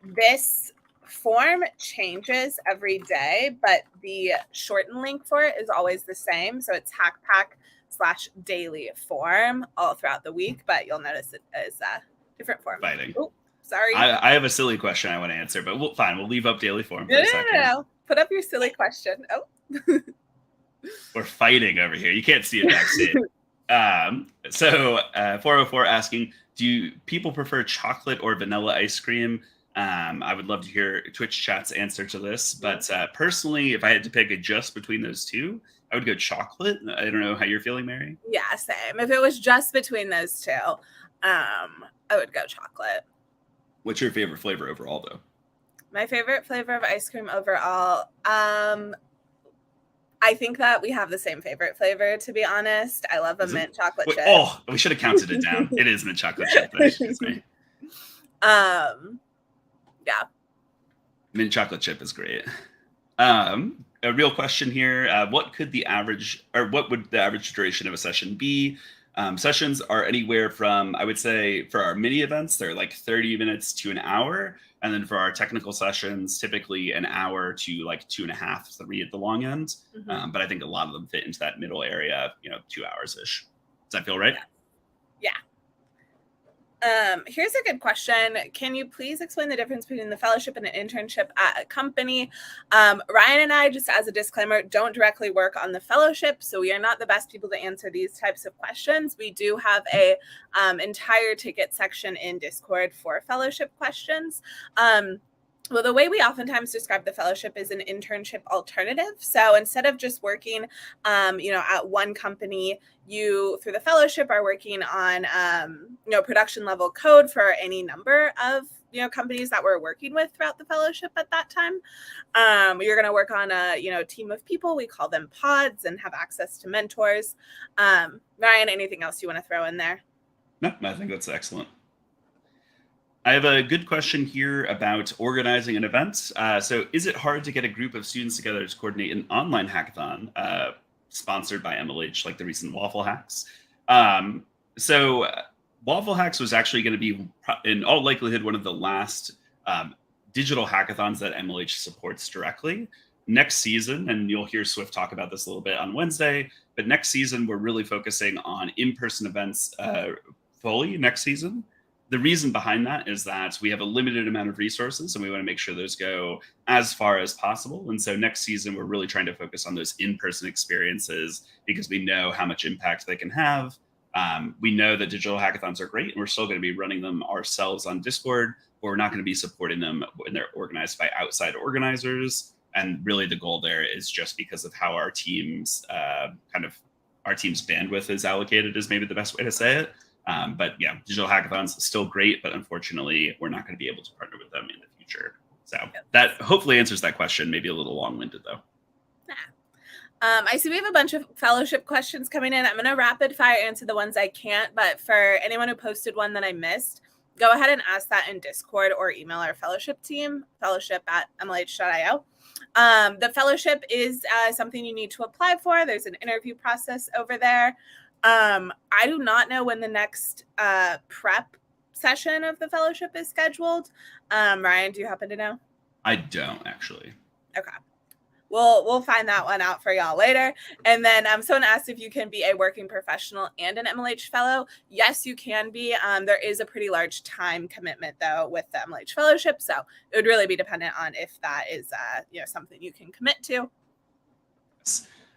This form changes every day, but the shortened link for it is always the same. So it's hackpack/daily form all throughout the week, but you'll notice it is a different form. Fighting. Oh, sorry. I have a silly question I want to answer, but we'll leave up daily form for a second. No. Put up your silly question. Oh. We're fighting over here. You can't see it backstage. So 404 asking, do people prefer chocolate or vanilla ice cream? I would love to hear Twitch chat's answer to this, but personally, if I had to pick a just between those two, I would go chocolate. I don't know how you're feeling, Mary. Yeah, same. If it was just between those two, I would go chocolate. What's your favorite flavor overall, though? My favorite flavor of ice cream overall, I think that we have the same favorite flavor, to be honest. I love a mint chocolate chip. Oh, we should have counted it down. It is mint chocolate chip. Excuse me. Yeah. Mint chocolate chip is great. A real question here. What would the average duration of a session be? Sessions are anywhere from, I would say, for our mini events, they're like 30 minutes to an hour. And then for our technical sessions, typically an hour to like 2.5, 3 at the long end. Mm-hmm. But I think a lot of them fit into that middle area, 2 hours-ish. Does that feel right? Yeah. Here's a good question. Can you please explain the difference between the fellowship and an internship at a company? Ryan and I, just as a disclaimer, don't directly work on the fellowship, so we are not the best people to answer these types of questions. We do have a entire ticket section in Discord for fellowship questions. Well, the way we oftentimes describe the fellowship is an internship alternative. So instead of just working, at one company, you, through the fellowship, are working on, production level code for any number of, companies that we're working with throughout the fellowship at that time. You're going to work on a, team of people. We call them pods and have access to mentors. Ryan, anything else you want to throw in there? No, I think that's excellent. I have a good question here about organizing an event. So is it hard to get a group of students together to coordinate an online hackathon sponsored by MLH, like the recent Waffle Hacks? So Waffle Hacks was actually going to be, in all likelihood, one of the last digital hackathons that MLH supports directly. Next season, and you'll hear Swift talk about this a little bit on Wednesday, but next season, we're really focusing on in-person events fully next season. The reason behind that is that we have a limited amount of resources and we want to make sure those go as far as possible. And so next season, we're really trying to focus on those in-person experiences because we know how much impact they can have. We know that digital hackathons are great and we're still going to be running them ourselves on Discord, but we're not going to be supporting them when they're organized by outside organizers. And really the goal there is just because of how our team's bandwidth is allocated is maybe the best way to say it. But yeah, digital hackathons still great, but unfortunately, we're not going to be able to partner with them in the future. So that hopefully answers that question. Maybe a little long-winded though. I see we have a bunch of fellowship questions coming in. I'm going to rapid fire answer the ones I can't, but for anyone who posted one that I missed, go ahead and ask that in Discord or email our fellowship team, fellowship@mlh.io. The fellowship is something you need to apply for. There's an interview process over there. I do not know when the next prep session of the fellowship is scheduled. Ryan, do you happen to know? I don't actually. Okay. We'll find that one out for y'all later. And then someone asked if you can be a working professional and an MLH fellow. Yes, you can be. There is a pretty large time commitment though with the MLH fellowship. So it would really be dependent on if that is something you can commit to.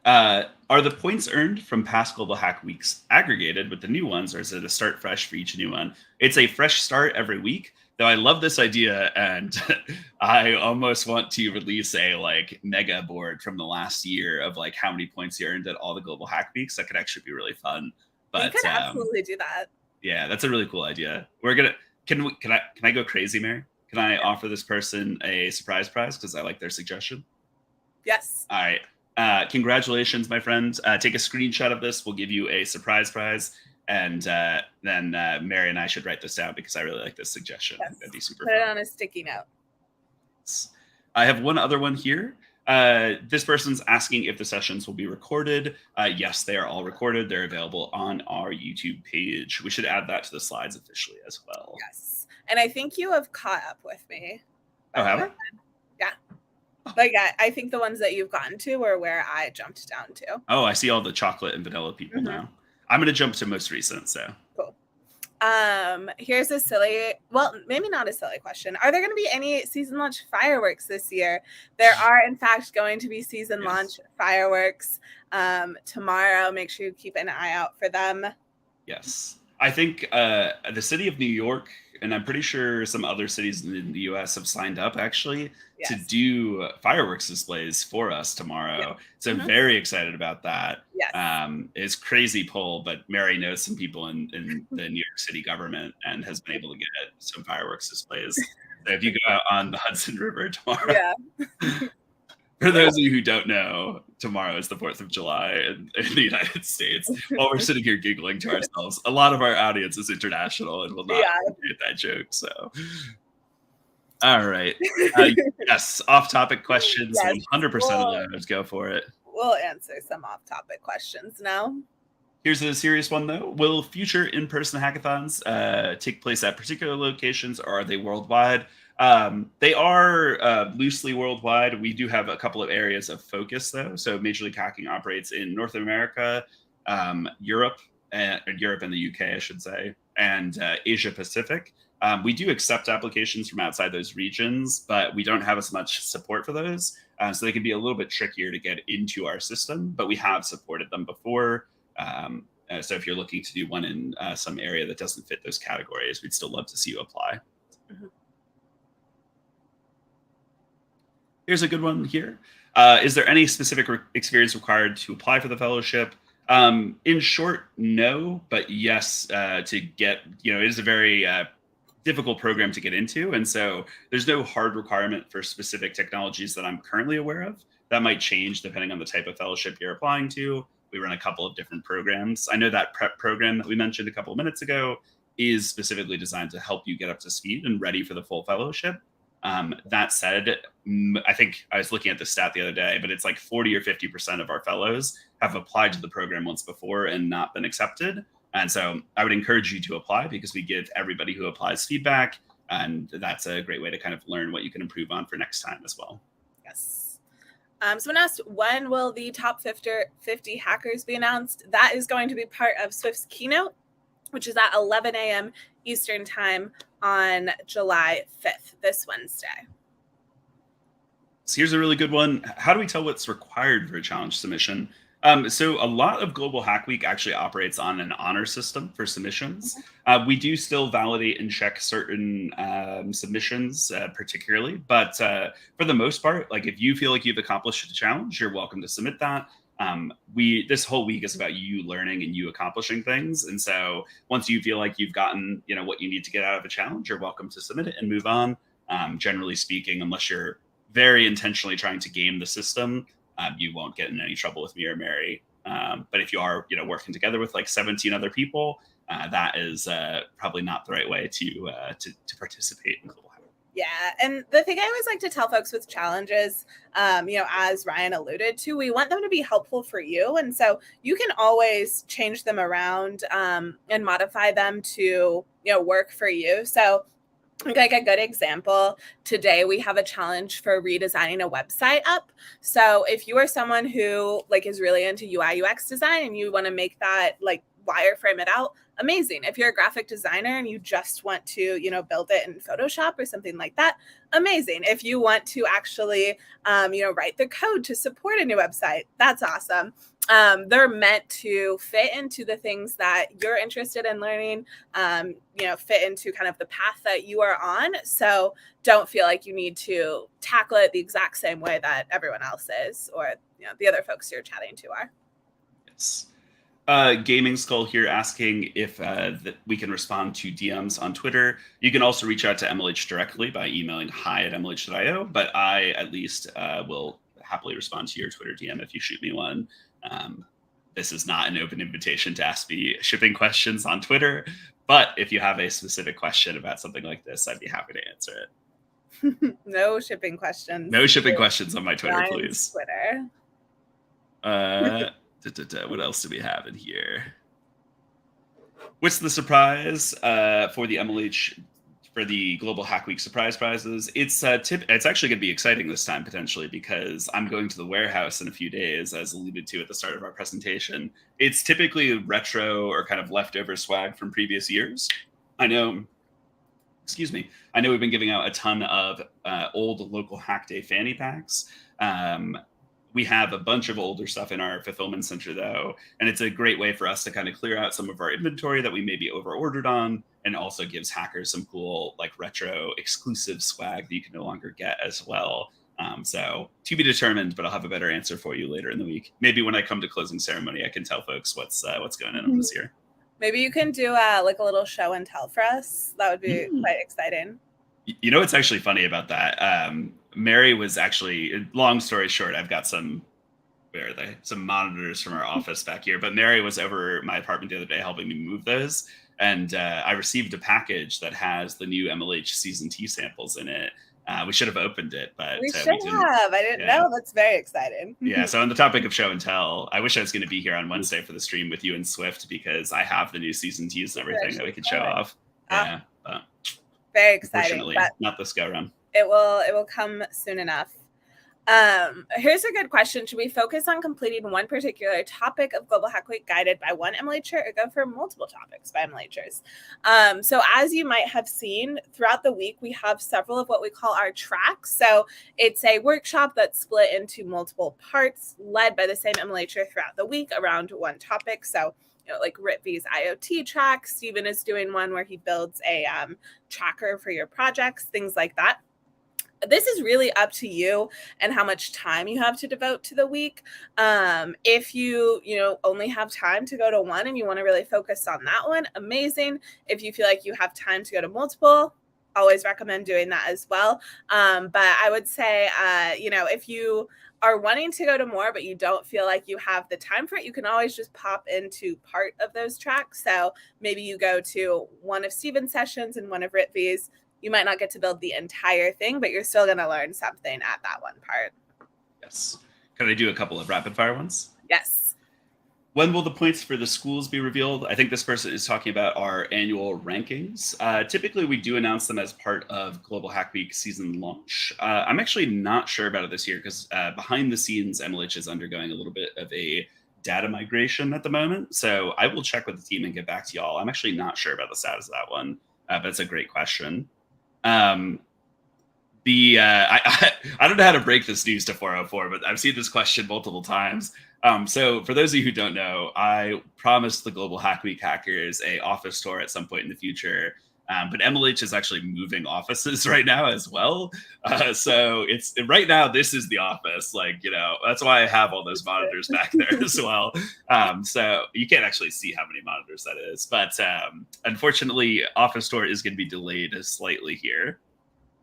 Are the points earned from past Global Hack Weeks aggregated with the new ones, or is it a start fresh for each new one? It's a fresh start every week. Though I love this idea, and I almost want to release a like mega board from the last year of like how many points you earned at all the Global Hack Weeks. That could actually be really fun. You But could absolutely do that. yeah, that's a really cool idea. We're gonna can I go crazy, Mary? Can I offer this person a surprise prize because I like their suggestion? Yes. All right. Congratulations, my friend. Take a screenshot of this. We'll give you a surprise prize. And then Mary and I should write this down because I really like this suggestion. Yes. That'd be super Put fun. it on a sticky note. I have one other one here. This person's asking if the sessions will be recorded. Yes, they are all recorded. They're available on our YouTube page. We should add that to the slides officially as well. Yes. And I think you have caught up with me. Oh, have I? Yeah. But yeah, I think the ones that you've gotten to were where I jumped down to. Oh, I see all the chocolate and vanilla people now. I'm going to jump to most recent, so. Cool. Here's a silly, well, maybe not a silly question. Are there going to be any season launch fireworks this year? There are, in fact, going to be season launch fireworks tomorrow. Make sure you keep an eye out for them. Yes. I think the city of New York, and I'm pretty sure some other cities in the US have signed up actually to do fireworks displays for us tomorrow. Yep. So very excited about that. Yes. It's crazy pull, but Mary knows some people in the New York City government and has been able to get some fireworks displays. So if you go out on the Hudson River tomorrow, for those of you who don't know, tomorrow is the 4th of July in the United States. While we're sitting here giggling to ourselves, a lot of our audience is international and will not get that joke. So, all right. Yes, off-topic questions. Yes. 100% of those. Go for it. We'll answer some off-topic questions now. Here's a serious one, though. Will future in-person hackathons take place at particular locations, or are they worldwide? They are loosely worldwide. We do have a couple of areas of focus, though. So Major League Hacking operates in North America, Europe and the UK, I should say, and Asia Pacific. We do accept applications from outside those regions, but we don't have as much support for those. So they can be a little bit trickier to get into our system, but we have supported them before. So if you're looking to do one in some area that doesn't fit those categories, we'd still love to see you apply. Here's a good one here. Is there any specific experience required to apply for the fellowship? In short, no, but yes, to get, it is a very difficult program to get into. And so there's no hard requirement for specific technologies that I'm currently aware of. That might change depending on the type of fellowship you're applying to. We run a couple of different programs. I know that prep program that we mentioned a couple of minutes ago is specifically designed to help you get up to speed and ready for the full fellowship. That said, I think I was looking at the stat the other day, but it's like 40 or 50% of our fellows have applied to the program once before and not been accepted. And so I would encourage you to apply because we give everybody who applies feedback. And that's a great way to kind of learn what you can improve on for next time as well. Yes. Someone asked, when will the top 50 hackers be announced? That is going to be part of Swift's keynote, which is at 11 a.m. Eastern time on July 5th, this Wednesday. So here's a really good one. How do we tell what's required for a challenge submission? So a lot of Global Hack Week actually operates on an honor system for submissions. We do still validate and check certain submissions particularly, but for the most part, like if you feel like you've accomplished the challenge, you're welcome to submit that. This whole week is about you learning and you accomplishing things. And so once you feel like you've gotten, what you need to get out of a challenge, you're welcome to submit it and move on. Generally speaking, unless you're very intentionally trying to game the system, you won't get in any trouble with me or Mary. But if you are, working together with like 17 other people, that is probably not the right way to participate in Global Hack. Yeah, and the thing I always like to tell folks with challenges, as Ryan alluded to, we want them to be helpful for you. And so you can always change them around and modify them to, work for you. So Like a good example, today we have a challenge for redesigning a website up. So if you are someone who like is really into UI UX design and you want to make that like wireframe it out, amazing. If you're a graphic designer and you just want to, build it in Photoshop or something like that, amazing. If you want to actually, write the code to support a new website, that's awesome. They're meant to fit into the things that you're interested in learning, fit into kind of the path that you are on. So don't feel like you need to tackle it the exact same way that everyone else is, or the other folks you're chatting to are. Yes. Gaming Skull here asking if we can respond to DMs on Twitter. You can also reach out to MLH directly by emailing hi@mlh.io, but I at least will happily respond to your Twitter DM if you shoot me one. This is not an open invitation to ask me shipping questions on Twitter, but if you have a specific question about something like this, I'd be happy to answer it. No shipping questions. No shipping questions on my Twitter, Ryan's please. Twitter. What else do we have in here? What's the surprise for the MLH for the Global Hack Week surprise prizes? It's actually going to be exciting this time potentially because I'm going to the warehouse in a few days, as alluded to at the start of our presentation. It's typically retro or kind of leftover swag from previous years. I know we've been giving out a ton of old local Hack Day fanny packs. We have a bunch of older stuff in our fulfillment center, though, and it's a great way for us to kind of clear out some of our inventory that we may be over-ordered on, and also gives hackers some cool, like, retro exclusive swag that you can no longer get as well. So to be determined, but I'll have a better answer for you later in the week. Maybe when I come to closing ceremony, I can tell folks what's going on this year. Maybe you can do like a little show and tell for us. That would be quite exciting. You know what's actually funny about that? Mary was actually, long story short, I've got some monitors from our office back here, but Mary was over my apartment the other day helping me move those. And I received a package that has the new MLH Season T samples in it. We should have opened it, but we should have. I didn't know. That's very exciting. Yeah. So on the topic of show and tell, I wish I was going to be here on Wednesday for the stream with you and Swift because I have the new Season Ts and everything that we could show off. Yeah. But very exciting. Unfortunately, not this go around. It will come soon enough. Here's a good question. Should we focus on completing one particular topic of Global Hack Week guided by one MLHer or go for multiple topics by MLHers? So as you might have seen throughout the week, we have several of what we call our tracks. So it's a workshop that's split into multiple parts led by the same MLHer throughout the week around one topic. So like Ritvy's IoT track, Steven is doing one where he builds a tracker for your projects, things like that. This is really up to you and how much time you have to devote to the week. If you only have time to go to one and you want to really focus on that one, amazing. If you feel like you have time to go to multiple, always recommend doing that as well. But I would say, if you are wanting to go to more, but you don't feel like you have the time for it, you can always just pop into part of those tracks. So maybe you go to one of Steven's sessions and one of Ritvy's. You might not get to build the entire thing, but you're still going to learn something at that one part. Yes. Can I do a couple of rapid fire ones? Yes. When will the points for the schools be revealed? I think this person is talking about our annual rankings. Typically, we do announce them as part of Global Hack Week season launch. I'm actually not sure about it this year because behind the scenes, MLH is undergoing a little bit of a data migration at the moment. So I will check with the team and get back to y'all. I'm actually not sure about the status of that one, but it's a great question. I don't know how to break this news to 404, but I've seen this question multiple times. So for those of you who don't know, I promised the Global Hack Week hackers a office tour at some point in the future. But MLH is actually moving offices right now as well. So it's right now, this is the office, that's why I have all those monitors back there as well. So you can't actually see how many monitors that is, but unfortunately office tour is going to be delayed slightly here.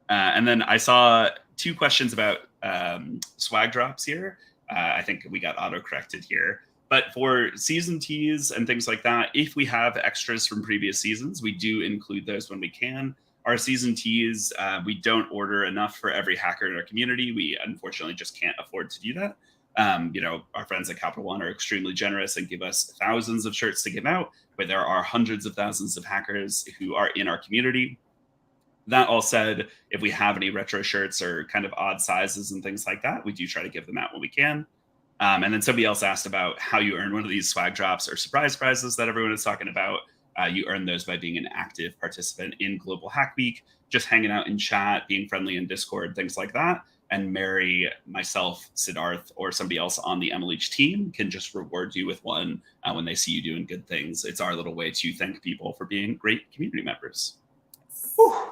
And then I saw two questions about swag drops here. I think we got auto-corrected here. But for season teas and things like that, if we have extras from previous seasons, we do include those when we can. Our season teas, we don't order enough for every hacker in our community. We unfortunately just can't afford to do that. Our friends at Capital One are extremely generous and give us thousands of shirts to give out, but there are hundreds of thousands of hackers who are in our community. That all said, if we have any retro shirts or kind of odd sizes and things like that, we do try to give them out when we can. And then somebody else asked about how you earn one of these swag drops or surprise prizes that everyone is talking about. You earn those by being an active participant in Global Hack Week, just hanging out in chat, being friendly in Discord, things like that. And Mary, myself, Siddharth, or somebody else on the MLH team can just reward you with one when they see you doing good things. It's our little way to thank people for being great community members. Whew.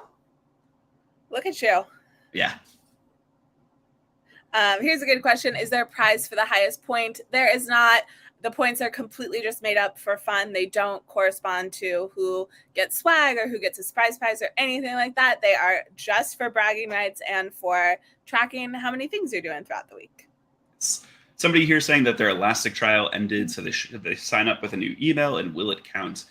Look at you. Yeah. Here's a good question. Is there a prize for the highest point? There is not. The points are completely just made up for fun. They don't correspond to who gets swag or who gets a surprise prize or anything like that. They are just for bragging rights and for tracking how many things you're doing throughout the week. Somebody here saying that their Elastic trial ended, so they sign up with a new email, and will it count?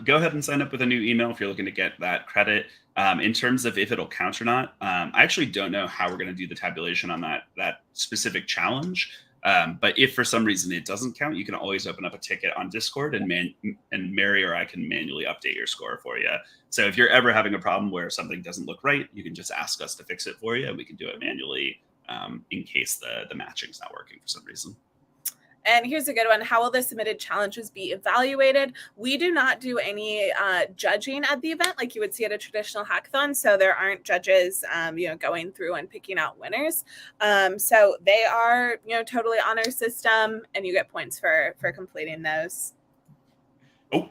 Go ahead and sign up with a new email if you're looking to get that credit. In terms of if it'll count or not, I actually don't know how we're going to do the tabulation on that specific challenge. But if for some reason it doesn't count, you can always open up a ticket on Discord, and Mary or I can manually update your score for you. So if you're ever having a problem where something doesn't look right, you can just ask us to fix it for you, and we can do it manually in case the matching's not working for some reason. And here's a good one. How will the submitted challenges be evaluated? We do not do any judging at the event like you would see at a traditional hackathon. So there aren't judges, going through and picking out winners. So they are, totally honor system, and you get points for completing those. Oh,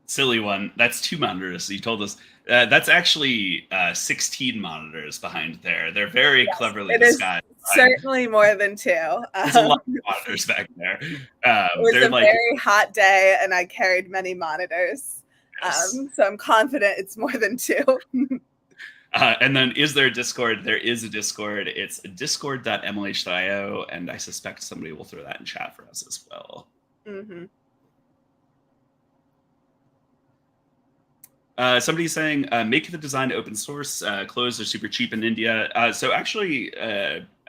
silly one. That's 2 monitors. You told us. That's actually 16 monitors behind there. They're very cleverly disguised. Certainly more than 2. There's a lot of monitors back there. It was a very hot day, and I carried many monitors. Yes. So I'm confident it's more than 2. And then, is there a Discord? There is a Discord. It's discord.mlh.io, and I suspect somebody will throw that in chat for us as well. Mm-hmm. Somebody's saying, make the design open source. Clothes are super cheap in India. So actually,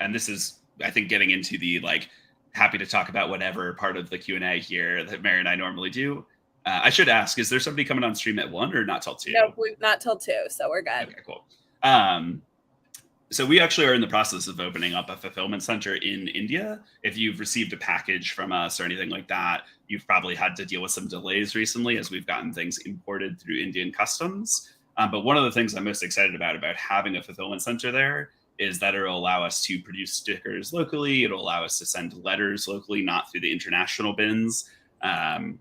and this is, I think, getting into the happy to talk about whatever part of the Q&A here that Mary and I normally do. I should ask, is there somebody coming on stream at 1 or not till 2? No, not till 2, so we're good. Okay, cool. So we actually are in the process of opening up a fulfillment center in India. If you've received a package from us or anything like that, you've probably had to deal with some delays recently as we've gotten things imported through Indian customs. But one of the things I'm most excited about having a fulfillment center there is that it'll allow us to produce stickers locally. It'll allow us to send letters locally, not through the international bins, and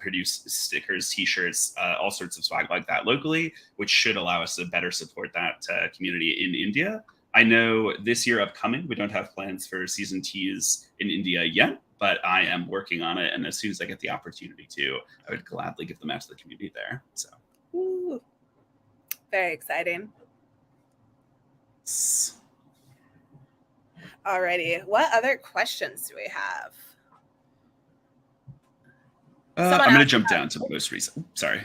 produce stickers, t-shirts, all sorts of swag like that locally, which should allow us to better support that community in India. I know this year upcoming, we don't have plans for season teas in India yet, but I am working on it, and as soon as I get the opportunity to, I would gladly give them out to the community there. So, ooh, very exciting. Alrighty, what other questions do we have? I'm going to jump down to the most recent. Sorry.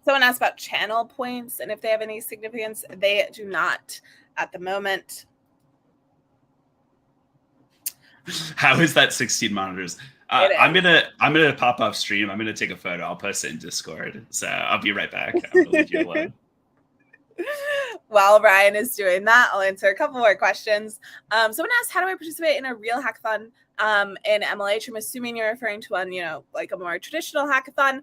Someone asked about channel points and if they have any significance. They do not at the moment. How is that 16 monitors? I'm gonna pop off stream. I'm gonna take a photo. I'll post it in Discord. So I'll be right back. I'm gonna leave you alone. While Ryan is doing that, I'll answer a couple more questions. Someone asked, how do I participate in a real hackathon in MLH? I'm assuming you're referring to one, like a more traditional hackathon.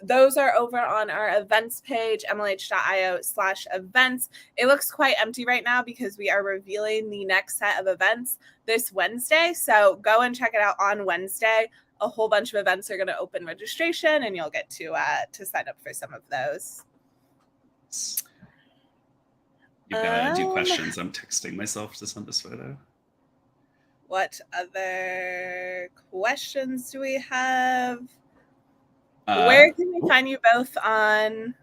Those are over on our events page, mlh.io/events. It looks quite empty right now because we are revealing the next set of events this Wednesday. So go and check it out on Wednesday. A whole bunch of events are going to open registration, and you'll get to sign up for some of those. You've got to do questions. I'm texting myself to send this photo. What other questions do we have? Where can we find you both on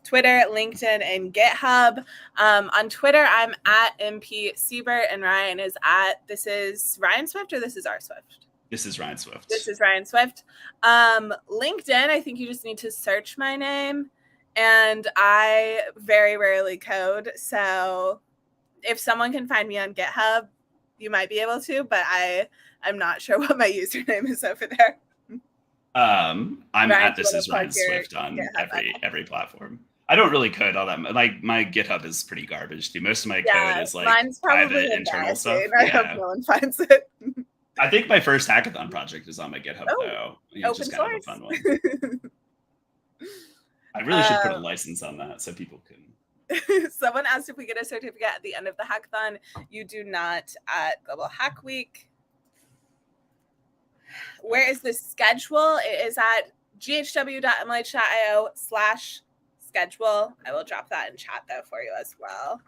Twitter, LinkedIn, and GitHub? On Twitter, I'm at MP Siebert, and Ryan is at, this is Ryan Swift or this is R Swift? This is Ryan Swift. This is Ryan Swift. LinkedIn, I think you just need to search my name. And I very rarely code. So if someone can find me on GitHub, you might be able to, but I'm not sure what my username is over there. I'm Ryan, at this is Ryan Swift on every platform. I don't really code all that. Like my GitHub is pretty garbage too. Most of my code Yeah, is like mine's probably private internal stuff. embarrassing. I hope Yeah. no one finds it. I think my first hackathon project is on my GitHub Oh, though. Which is open kind of a source. fun one. I really should put a license on that so people can. Someone asked if we get a certificate at the end of the hackathon. You do not at Global Hack Week. Where is the schedule? It is at ghw.mlh.io/schedule. I will drop that in chat though for you as well.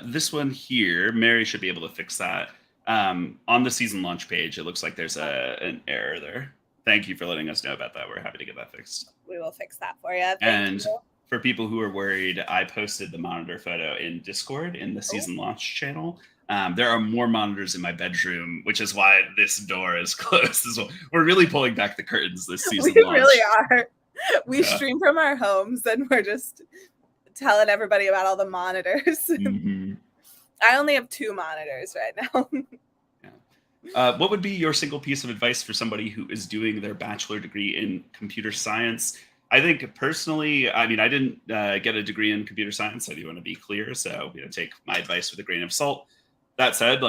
This one here, Mary should be able to fix that. On the season launch page, it looks like there's an error there. Thank you for letting us know about that. We're happy to get that fixed. We will fix that for you. Thank you. For people who are worried, I posted the monitor photo in Discord in the season launch channel. There are more monitors in my bedroom, which is why this door is closed as well. We're really pulling back the curtains this season. We really are. We stream from our homes and we're just telling everybody about all the monitors. Mm-hmm. I only have 2 monitors right now. What would be your single piece of advice for somebody who is doing their bachelor degree in computer science? I think personally, I mean, I didn't get a degree in computer science. I do want to be clear. So, take my advice with a grain of salt. That said,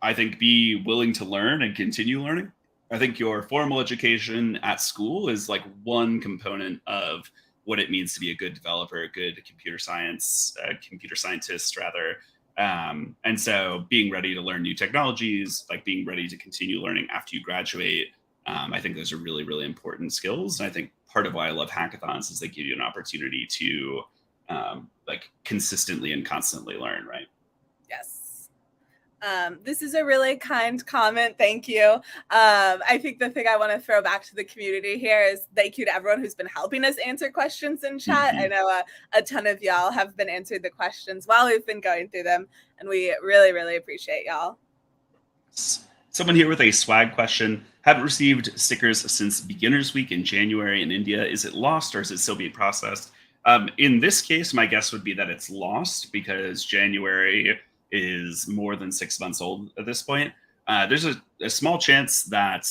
I think be willing to learn and continue learning. I think your formal education at school is one component of what it means to be a good developer, a good computer scientist rather. And so being ready to learn new technologies, being ready to continue learning after you graduate, I think those are really, really important skills. And I think part of why I love hackathons is they give you an opportunity to consistently and constantly learn, right? Yes. This is a really kind comment. Thank you. I think the thing I want to throw back to the community here is thank you to everyone who's been helping us answer questions in chat. I know a ton of y'all have been answering the questions while we've been going through them, and we really, really appreciate y'all. Someone here with a swag question. Haven't received stickers since Beginners Week in January in India. Is it lost or is it still being processed? In this case, my guess would be that it's lost because January is more than 6 months old at this point. There's a small chance that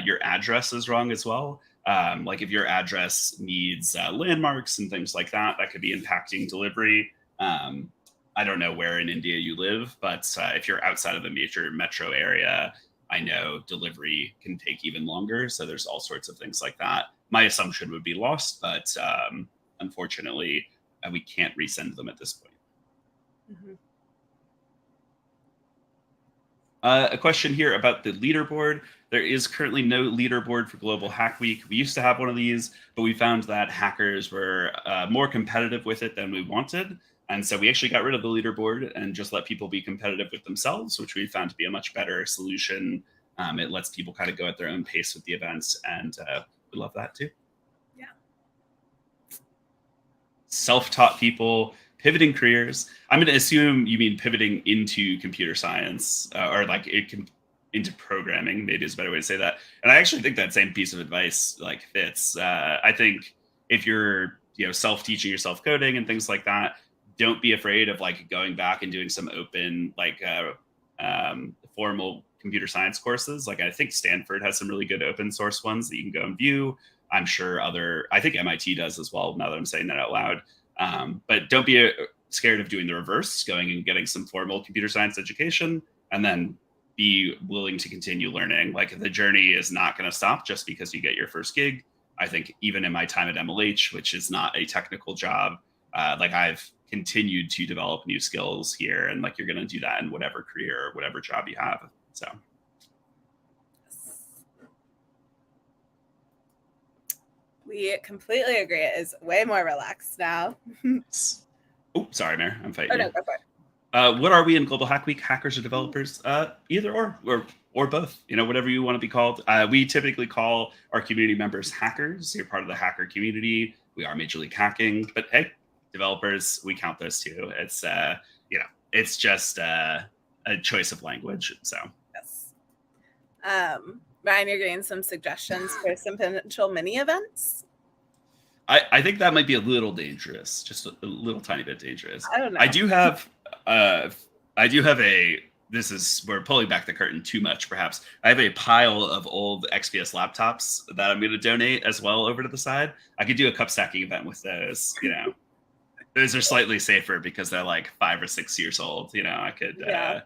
your address is wrong as well. If your address needs landmarks and things like that, that could be impacting delivery. I don't know where in India you live, but if you're outside of a major metro area, I know delivery can take even longer. So there's all sorts of things like that. My assumption would be lost, but unfortunately, we can't resend them at this point. Mm-hmm. A question here about the leaderboard. There is currently no leaderboard for Global Hack Week. We used to have one of these, but we found that hackers were more competitive with it than we wanted. And so we actually got rid of the leaderboard and just let people be competitive with themselves, which we found to be a much better solution. It lets people kind of go at their own pace with the events, and we love that too. Yeah. Self-taught people pivoting careers. I'm going to assume you mean pivoting into computer science or into programming, maybe is a better way to say that. And I actually think that same piece of advice fits. I think if you're self-teaching yourself coding and things like that, don't be afraid of going back and doing some open formal computer science courses. I think Stanford has some really good open source ones that you can go and view. I'm sure I think MIT does as well, now that I'm saying that out loud. But don't be scared of doing the reverse, going and getting some formal computer science education, and then be willing to continue learning. The journey is not going to stop just because you get your first gig. I think even in my time at MLH, which is not a technical job, I've continued to develop new skills here, and you're going to do that in whatever career or whatever job you have. So. We completely agree. It is way more relaxed now. Oh, sorry, Mare. I'm fighting. Oh, no, go for it. What are we in Global Hack Week? Hackers or developers? Either or both. Whatever you want to be called. We typically call our community members hackers. You're part of the hacker community. We are Major League Hacking, but hey, developers, we count those too. It's it's just a choice of language. So yes. Ryan, you're getting some suggestions for some potential mini events. I think that might be a little dangerous, just a little tiny bit dangerous. I don't know. I do have a we're pulling back the curtain too much, perhaps. I have a pile of old XPS laptops that I'm going to donate as well over to the side. I could do a cup stacking event with those. Those are slightly safer because they're like 5 or 6 years old. I could. Yeah.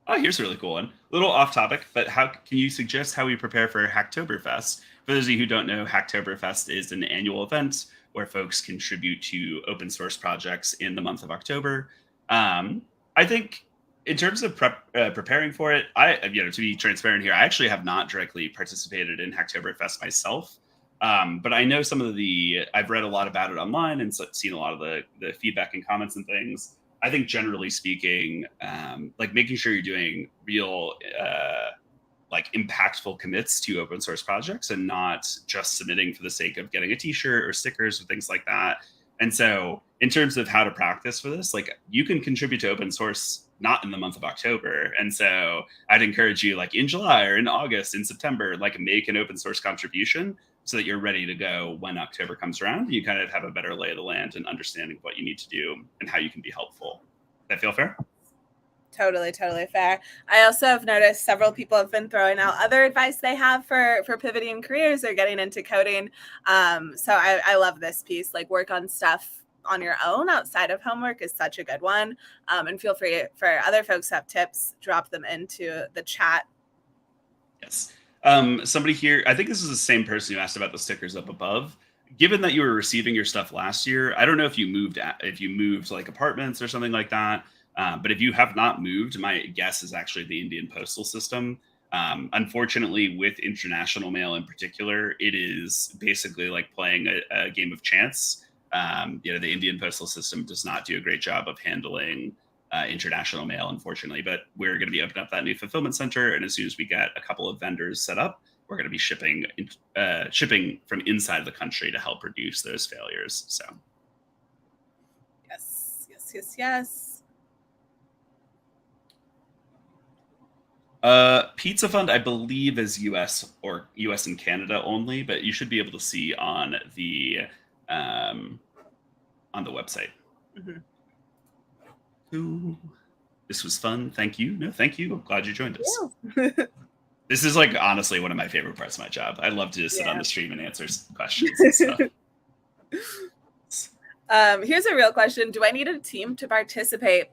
Oh, here's a really cool one. A little off topic, but how can you suggest how we prepare for Hacktoberfest? For those of you who don't know, Hacktoberfest is an annual event where folks contribute to open source projects in the month of October. I think in terms of preparing for it, to be transparent here, I actually have not directly participated in Hacktoberfest myself. But I know I've read a lot about it online and seen a lot of the feedback and comments and things. I think generally speaking, like making sure you're doing real, impactful commits to open source projects and not just submitting for the sake of getting a t-shirt or stickers or things like that. And so in terms of how to practice for this, you can contribute to open source not in the month of October. And so I'd encourage you in July or in August, in September, make an open source contribution so that you're ready to go when October comes around. You kind of have a better lay of the land and understanding what you need to do and how you can be helpful. Does that feel fair? Totally fair. I also have noticed several people have been throwing out other advice they have for pivoting careers or getting into coding. So I love this piece. Work on stuff on your own outside of homework is such a good one. And feel free for other folks who have tips, drop them into the chat. Yes. Somebody here, I think this is the same person who asked about the stickers up above. Given that you were receiving your stuff last year, I don't know if you moved apartments or something like that. But if you have not moved, my guess is actually the Indian postal system. Unfortunately, with international mail in particular, it is basically like playing a game of chance. The Indian postal system does not do a great job of handling international mail, unfortunately. But we're going to be opening up that new fulfillment center, and as soon as we get a couple of vendors set up, we're going to be shipping from inside the country to help reduce those failures. So, yes. Pizza Fund, I believe, is US and Canada only, but you should be able to see on the website. Mm-hmm. Ooh, this was fun. Thank you. No, thank you. I'm glad you joined us. Yeah. This is honestly one of my favorite parts of my job. I love to just sit on the stream and answer questions and stuff. Here's a real question. Do I need a team to participate?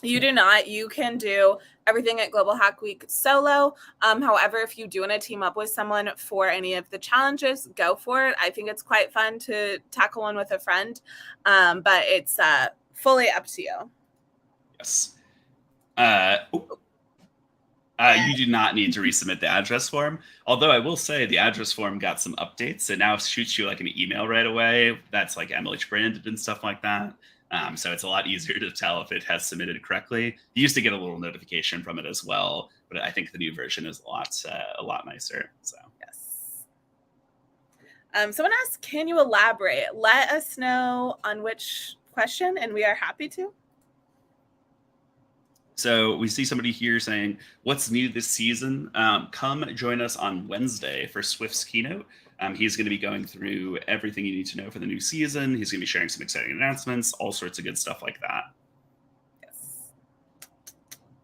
You do not. You can do everything at Global Hack Week solo. However, if you do want to team up with someone for any of the challenges, go for it. I think it's quite fun to tackle one with a friend, but it's fully up to you. Yes. You do not need to resubmit the address form. Although I will say the address form got some updates. It now shoots you an email right away. That's MLH branded and stuff like that. So it's a lot easier to tell if it has submitted correctly. You used to get a little notification from it as well, but I think the new version is a lot nicer. So yes. Someone asked, can you elaborate? Let us know on which question, and we are happy to. So we see somebody here saying, what's new this season? Come join us on Wednesday for Swift's keynote. He's going to be going through everything you need to know for the new season. He's going to be sharing some exciting announcements, all sorts of good stuff like that. Yes.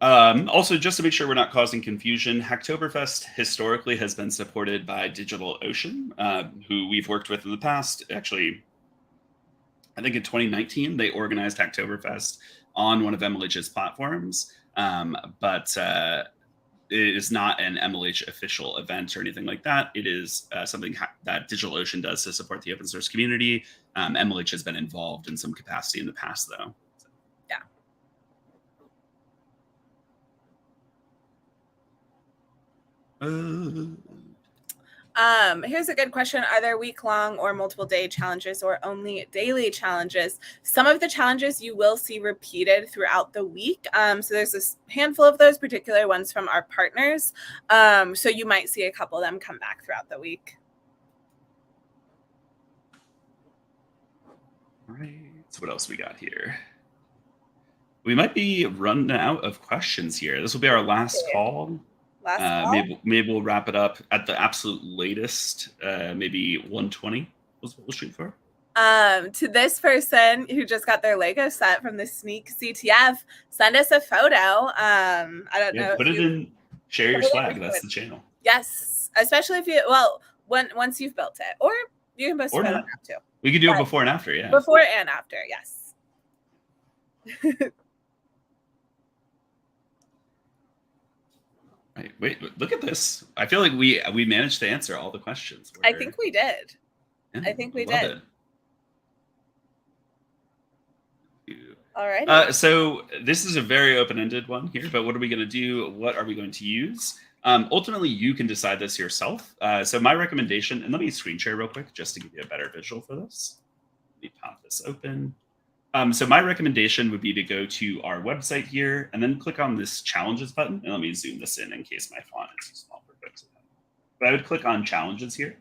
Also, just to make sure we're not causing confusion, Hacktoberfest historically has been supported by DigitalOcean, who we've worked with in the past. Actually, I think in 2019, they organized Hacktoberfest on one of MLH's platforms, but it is not an MLH official event or anything like that. It is something that DigitalOcean does to support the open source community. MLH has been involved in some capacity in the past, though. Yeah. Here's a good question. Are there week-long or multiple day challenges or only daily challenges? Some of the challenges you will see repeated throughout the week. So there's a handful of those particular ones from our partners. So you might see a couple of them come back throughout the week. All right. So what else we got here? We might be running out of questions here. This will be our last call. Maybe we'll wrap it up at the absolute latest. Maybe 1:20 was what we'll shoot for. To this person who just got their Lego set from the Sneak CTF, send us a photo. I don't know. Put it in, share your swag. That's the channel. Yes, especially if you, once you've built it, or you can post a photo now too. We could do it before and after, yeah. Before and after, yes. Right. Wait, look at this. I feel like we managed to answer all the questions. I think we did. Yeah, I think we did. All right. So this is a very open-ended one here, but what are we going to do? What are we going to use? Ultimately, you can decide this yourself. So my recommendation, and let me screen share real quick just to give you a better visual for this. Let me pop this open. So my recommendation would be to go to our website here and then click on this challenges button. And let me zoom this in case my font is too small for folks. But I would click on challenges here.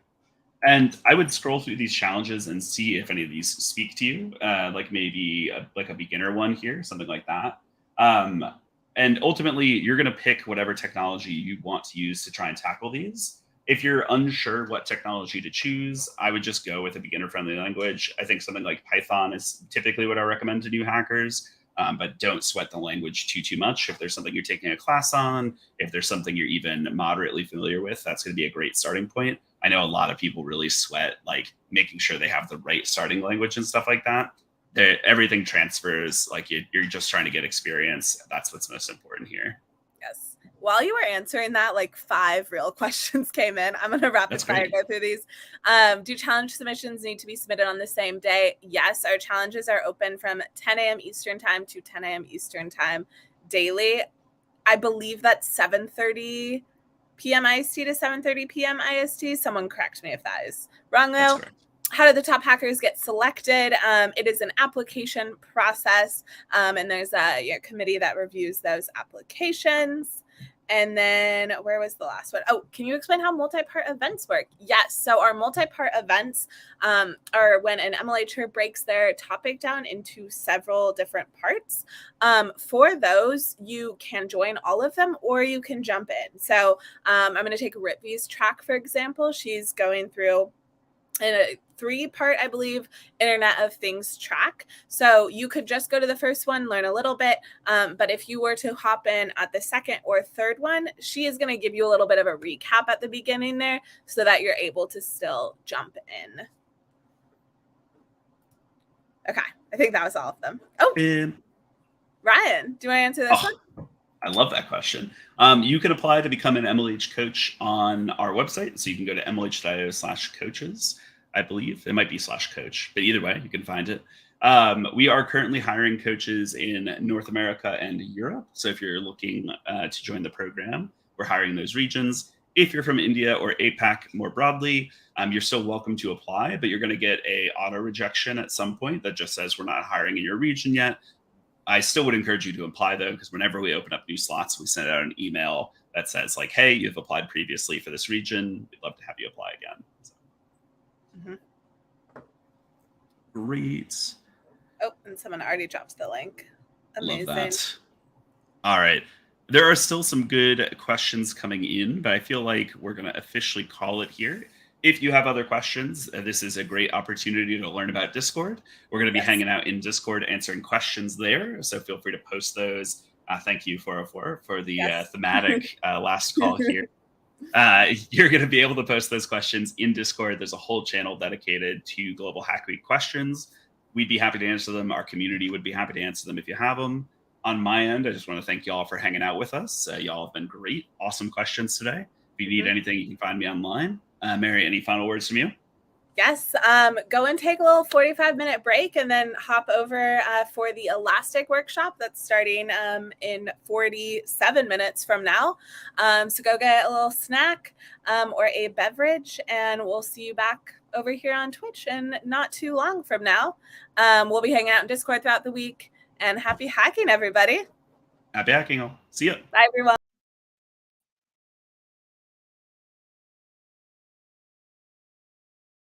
And I would scroll through these challenges and see if any of these speak to you, like maybe a beginner one here, something like that. And ultimately, you're going to pick whatever technology you want to use to try and tackle these. If you're unsure what technology to choose, I would just go with a beginner-friendly language. I think something like Python is typically what I recommend to new hackers. But don't sweat the language too much. If there's something you're taking a class on, if there's something you're even moderately familiar with, that's going to be a great starting point. I know a lot of people really sweat like making sure they have the right starting language and stuff like that. Everything transfers. Like you're just trying to get experience. That's what's most important here. Yes. While you were answering that, like 5 real questions came in. I'm going to rapid fire go through these. Do challenge submissions need to be submitted on the same day? Yes. Our challenges are open from 10 a.m. Eastern time to 10 a.m. Eastern time daily. I believe that's 7:30 p.m. IST to 7:30 p.m. IST. Someone correct me if that is wrong, though. How do the top hackers get selected? It is an application process, and there's a committee that reviews those applications. And then where was the last one? Oh, can you explain how multi-part events work? Yes. So our multi-part events are when an MLHer breaks their topic down into several different parts. For those, you can join all of them or you can jump in. So I'm going to take Ritvi's track, for example. She's going through in a 3-part, I believe, Internet of Things track. So you could just go to the first one, learn a little bit. But if you were to hop in at the second or third one, she is going to give you a little bit of a recap at the beginning there so that you're able to still jump in. Okay. I think that was all of them. Oh, Ryan, do you want to answer this one? I love that question. You can apply to become an MLH coach on our website. So you can go to mlh.io/coaches. I believe it might be /coach, but either way, you can find it. We are currently hiring coaches in North America and Europe. So if you're looking to join the program, we're hiring those regions. If you're from India or APAC more broadly, you're still welcome to apply, but you're going to get a auto rejection at some point that just says we're not hiring in your region yet. I still would encourage you to apply though, because whenever we open up new slots, we send out an email that says like, hey, you've applied previously for this region. We'd love to have you apply again. So. Great. Oh, and someone already dropped the link. Amazing. Love that. All right. There are still some good questions coming in, but I feel like we're going to officially call it here. If you have other questions, this is a great opportunity to learn about Discord. We're going to be hanging out in Discord, answering questions there. So feel free to post those. Thank you, 404, for the thematic last call here. You're going to be able to post those questions in Discord. There's a whole channel dedicated to Global Hack Week questions. We'd be happy to answer them. Our community would be happy to answer them if you have them. On my end, I just want to thank y'all for hanging out with us. Y'all have been great. Awesome questions today. If you need anything, you can find me online. Mary, any final words from you? Yes. Go and take a little 45-minute break and then hop over for the Elastic workshop that's starting in 47 minutes from now. So go get a little snack or a beverage, and we'll see you back over here on Twitch in not too long from now. We'll be hanging out in Discord throughout the week, and happy hacking, everybody. Happy hacking all. See ya. Bye, everyone.